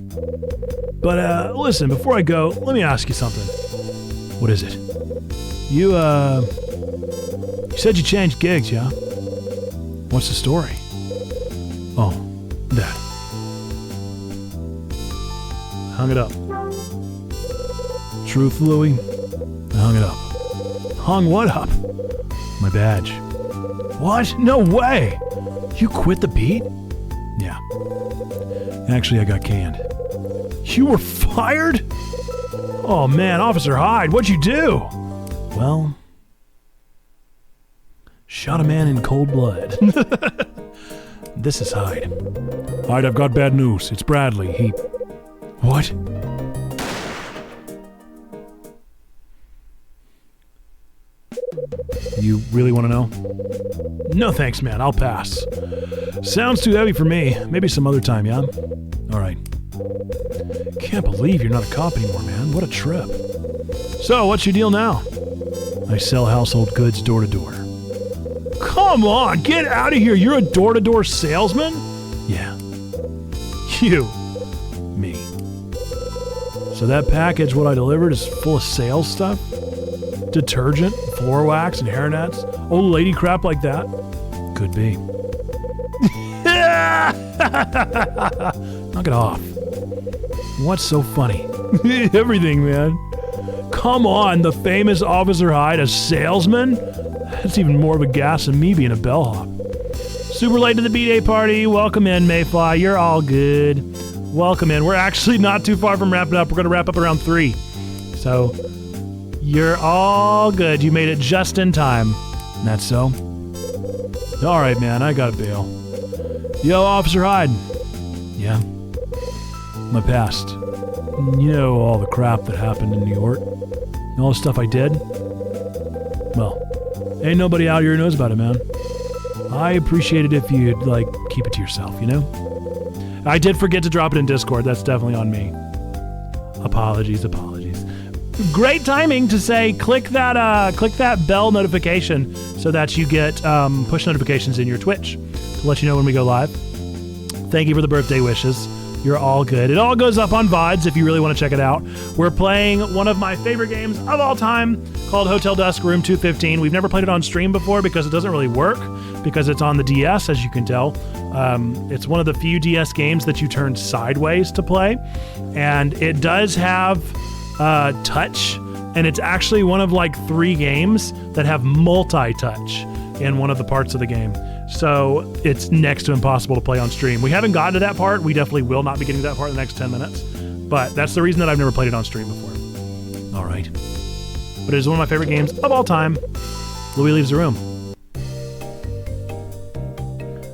But, listen, before I go, let me ask you something. What is it? You said you changed gigs, yeah? What's the story? Oh, that. Hung it up. Truth, Louie? I hung it up. Hung what up? My badge. What? No way! You quit the beat? Yeah. Actually, I got canned. You were fired? Oh man, Officer Hyde, what'd you do? Well, shot a man in cold blood. This is Hyde. Hyde, I've got bad news. It's Bradley. He... What? You really want to know? No thanks, man. I'll pass. Sounds too heavy for me. Maybe some other time, yeah? Alright. Can't believe you're not a cop anymore, man. What a trip. So, what's your deal now? I sell household goods door to door. Come on, get out of here. You're a door-to-door salesman? Yeah. You. Me. So that package, what I delivered, is full of sales stuff? Detergent, floor wax, and hairnets? Old lady crap like that? Could be. Knock it off. What's so funny? Everything, man. Come on, the famous Officer Hyde, a salesman? That's even more of a gas than me being a bellhop. Super late to the B-Day party. Welcome in, Mayfly. You're all good. Welcome in. We're actually not too far from wrapping up. We're going to wrap up around 3. So, you're all good. You made it just in time. And that's so? All right, man. I got to bail. Yo, Officer Hyde. Yeah? My past. You know all the crap that happened in New York? And all the stuff I did? Well, ain't nobody out here who knows about it, man. I appreciate it if you'd, keep it to yourself, you know? I did forget to drop it in Discord. That's definitely on me. Apologies. Great timing to say click that bell notification so that you get push notifications in your Twitch to let you know when we go live. Thank you for the birthday wishes. You're all good. It all goes up on VODs if you really want to check it out. We're playing one of my favorite games of all time called Hotel Dusk Room 215. We've never played it on stream before because it doesn't really work because it's on the DS, as you can tell. It's one of the few DS games that you turn sideways to play. And it does have touch, and it's actually one of 3 games that have multi-touch in one of the parts of the game. So it's next to impossible to play on stream. We haven't gotten to that part. We definitely will not be getting to that part in the next 10 minutes. But that's the reason that I've never played it on stream before. All right. But it is one of my favorite games of all time. Louis leaves the room.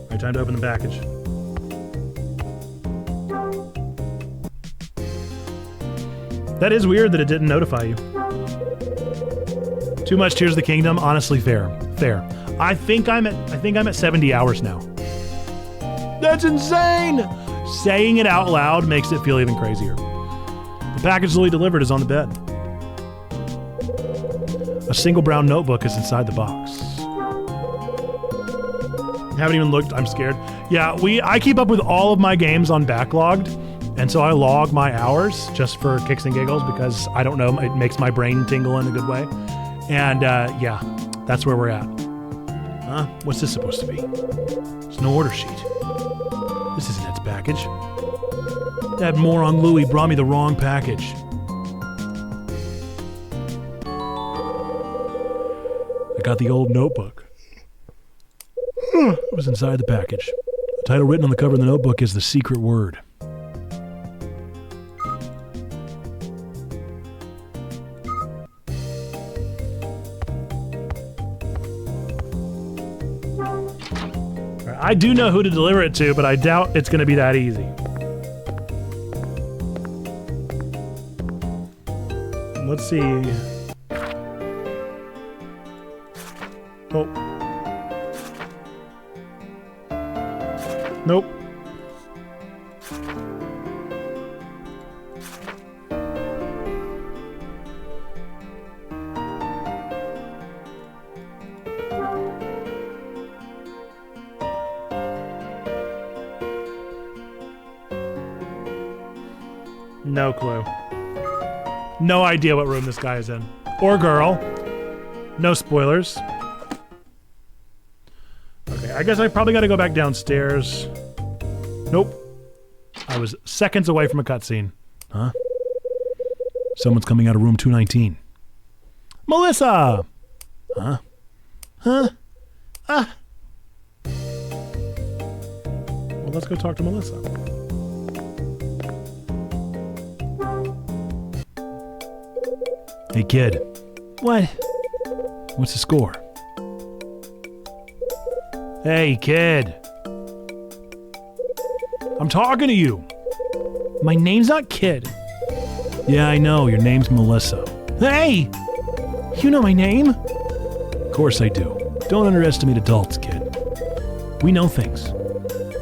All right, time to open the package. That is weird that it didn't notify you. Too much Tears of the Kingdom. Honestly, fair. I think I'm at 70 hours now. That's insane! Saying it out loud makes it feel even crazier. The package Louis delivered is on the bed. A single brown notebook is inside the box. Haven't even looked. I'm scared. Yeah, I keep up with all of my games on Backlogged, and so I log my hours just for kicks and giggles because I don't know, it makes my brain tingle in a good way. And yeah, that's where we're at. Huh? What's this supposed to be? It's no order sheet. This isn't its package. That moron Louis brought me the wrong package. I got the old notebook. It was inside the package. The title written on the cover of the notebook is The Secret Word. I do know who to deliver it to, but I doubt it's going to be that easy. Let's see. Oh. Nope. No clue. No idea what room this guy is in. Or girl. No spoilers. Okay, I guess I probably got to go back downstairs. Nope. I was seconds away from a cutscene. Huh? Someone's coming out of room 219. Melissa! Huh? Huh? Ah! Well, let's go talk to Melissa. Hey, kid. What? What's the score? Hey, kid. I'm talking to you. My name's not Kid. Yeah, I know. Your name's Melissa. Hey! You know my name? Of course I do. Don't underestimate adults, kid. We know things.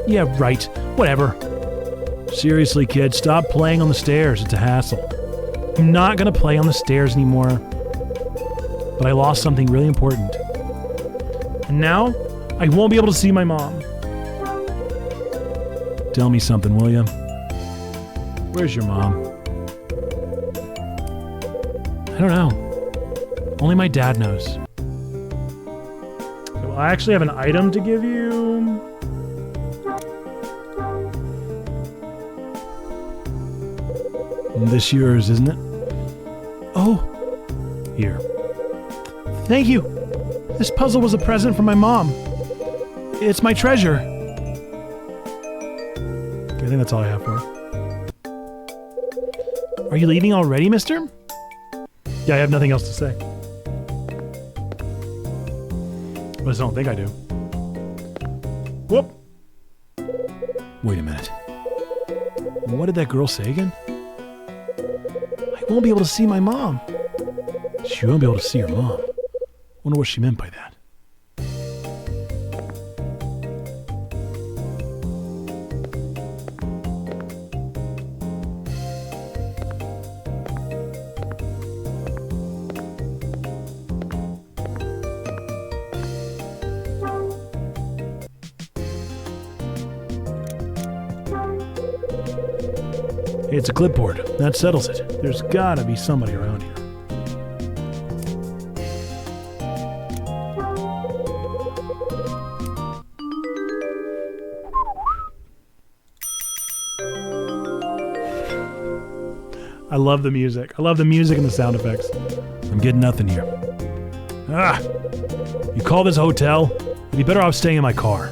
Yeah, right. Whatever. Seriously, kid, stop playing on the stairs. It's a hassle. I'm not gonna play on the stairs anymore. but I lost something really important. And now, I won't be able to see my mom. Tell me something, will you? Where's your mom? I don't know. Only my dad knows. Well, I actually have an item to give you. This yours, isn't it? Oh, here. Thank you. This puzzle was a present from my mom. It's my treasure. Okay, I think that's all I have for her. Are you leaving already, mister? Yeah, I have nothing else to say. I just don't think I do. Whoop. Wait a minute. What did that girl say again? I won't be able to see my mom. She won't be able to see her mom. Wonder what she meant by that. Hey, it's a clipboard. That settles it. There's gotta be somebody around here. I love the music. I love the music and the sound effects. I'm getting nothing here. Ah! You call this a hotel? You'd be better off staying in my car.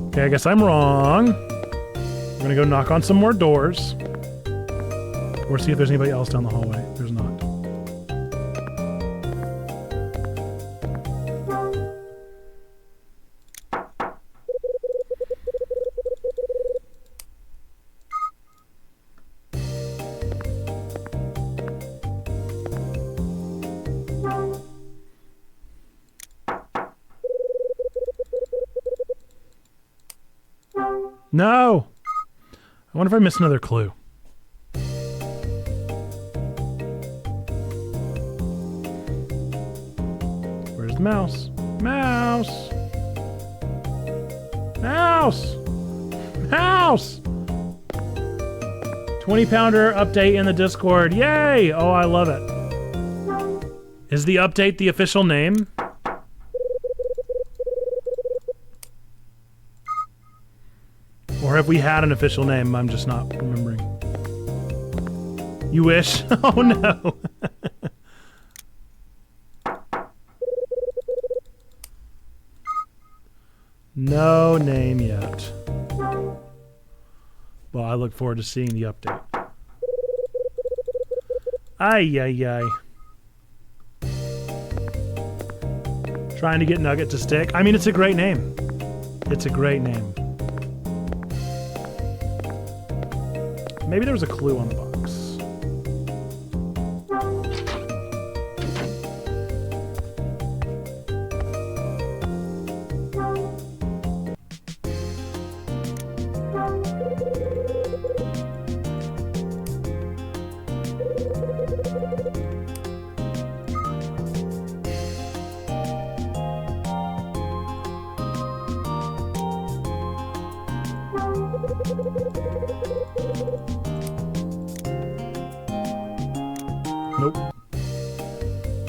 Okay, I guess I'm wrong. I'm gonna go knock on some more doors. Or see if there's anybody else down the hallway. There's not. No! I wonder if I missed another clue. Where's the mouse? Mouse! Mouse! Mouse! 20-pounder update in the Discord. Yay! Oh, I love it. Is the update the official name? Or have we had an official name? I'm just not remembering. You wish? Oh no. No name yet. Well, I look forward to seeing the update. Ay, ay, ay. Trying to get Nugget to stick. I mean, it's a great name. It's a great name. Maybe there was a clue on the box. Nope.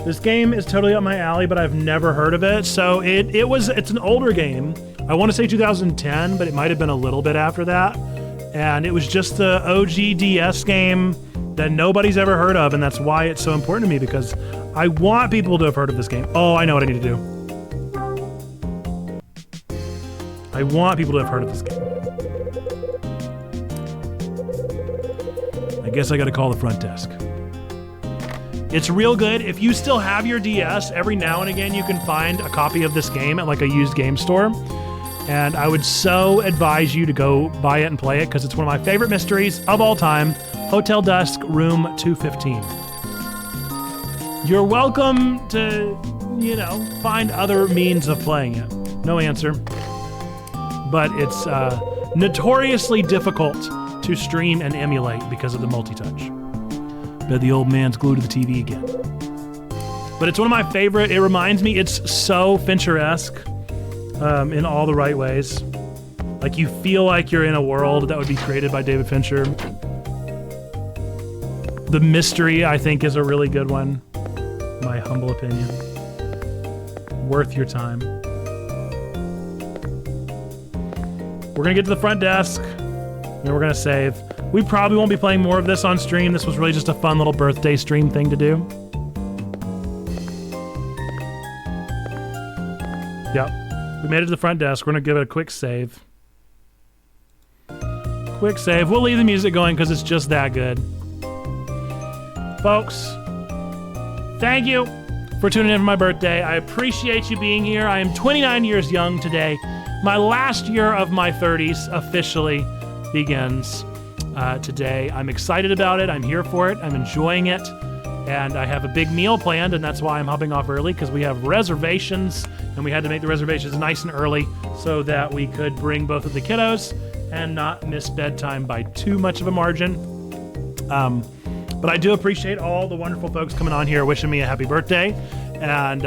This game is totally up my alley, but I've never heard of it. So it's an older game. I want to say 2010, but it might have been a little bit after that. And it was just the OG DS game that nobody's ever heard of, and that's why it's so important to me, because I want people to have heard of this game. Oh, I know what I need to do. I want people to have heard of this game. I guess I gotta call the front desk. It's real good. If you still have your DS, every now and again you can find a copy of this game at like a used game store. And I would so advise you to go buy it and play it, because it's one of my favorite mysteries of all time. Hotel Dusk, room 215. You're welcome to, find other means of playing it. No answer. But it's notoriously difficult to stream and emulate because of the multi-touch. Bet the old man's glued to the TV again. But it's one of my favorite. It reminds me, it's so Fincher-esque in all the right ways. Like you feel like you're in a world that would be created by David Fincher. The mystery, I think, is a really good one. My humble opinion. Worth your time. We're going to get to the front desk, and we're going to save. We probably won't be playing more of this on stream. This was really just a fun little birthday stream thing to do. Yep. We made it to the front desk. We're going to give it a quick save. Quick save. We'll leave the music going because it's just that good. Folks, thank you for tuning in for my birthday. I appreciate you being here. I am 29 years young today. My last year of my 30s officially begins today. I'm excited about it. I'm here for it. I'm enjoying it. And I have a big meal planned, and that's why I'm hopping off early, because we have reservations, and we had to make the reservations nice and early so that we could bring both of the kiddos and not miss bedtime by too much of a margin. But I do appreciate all the wonderful folks coming on here wishing me a happy birthday and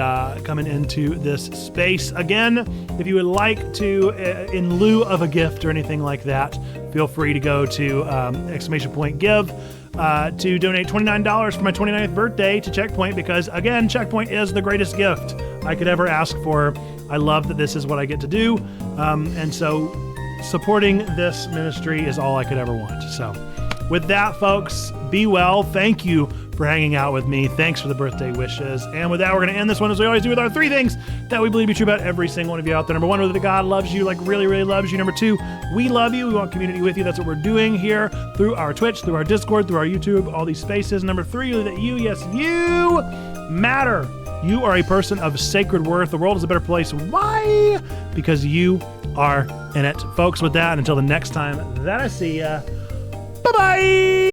coming into this space. Again, if you would like to, in lieu of a gift or anything like that, feel free to go to !give to donate $29 for my 29th birthday to Checkpoint, because, again, Checkpoint is the greatest gift I could ever ask for. I love that this is what I get to do. And so supporting this ministry is all I could ever want. So with that, folks, be well. Thank you for hanging out with me. Thanks for the birthday wishes. And with that, we're going to end this one as we always do with our 3 things that we believe to be true about every single one of you out there. Number 1, whether God loves you, like really, really loves you. Number 2, we love you. We want community with you. That's what we're doing here through our Twitch, through our Discord, through our YouTube, all these spaces. Number 3, that you, yes, you matter. You are a person of sacred worth. The world is a better place. Why? Because you are in it. Folks, with that, until the next time that I see ya, bye-bye!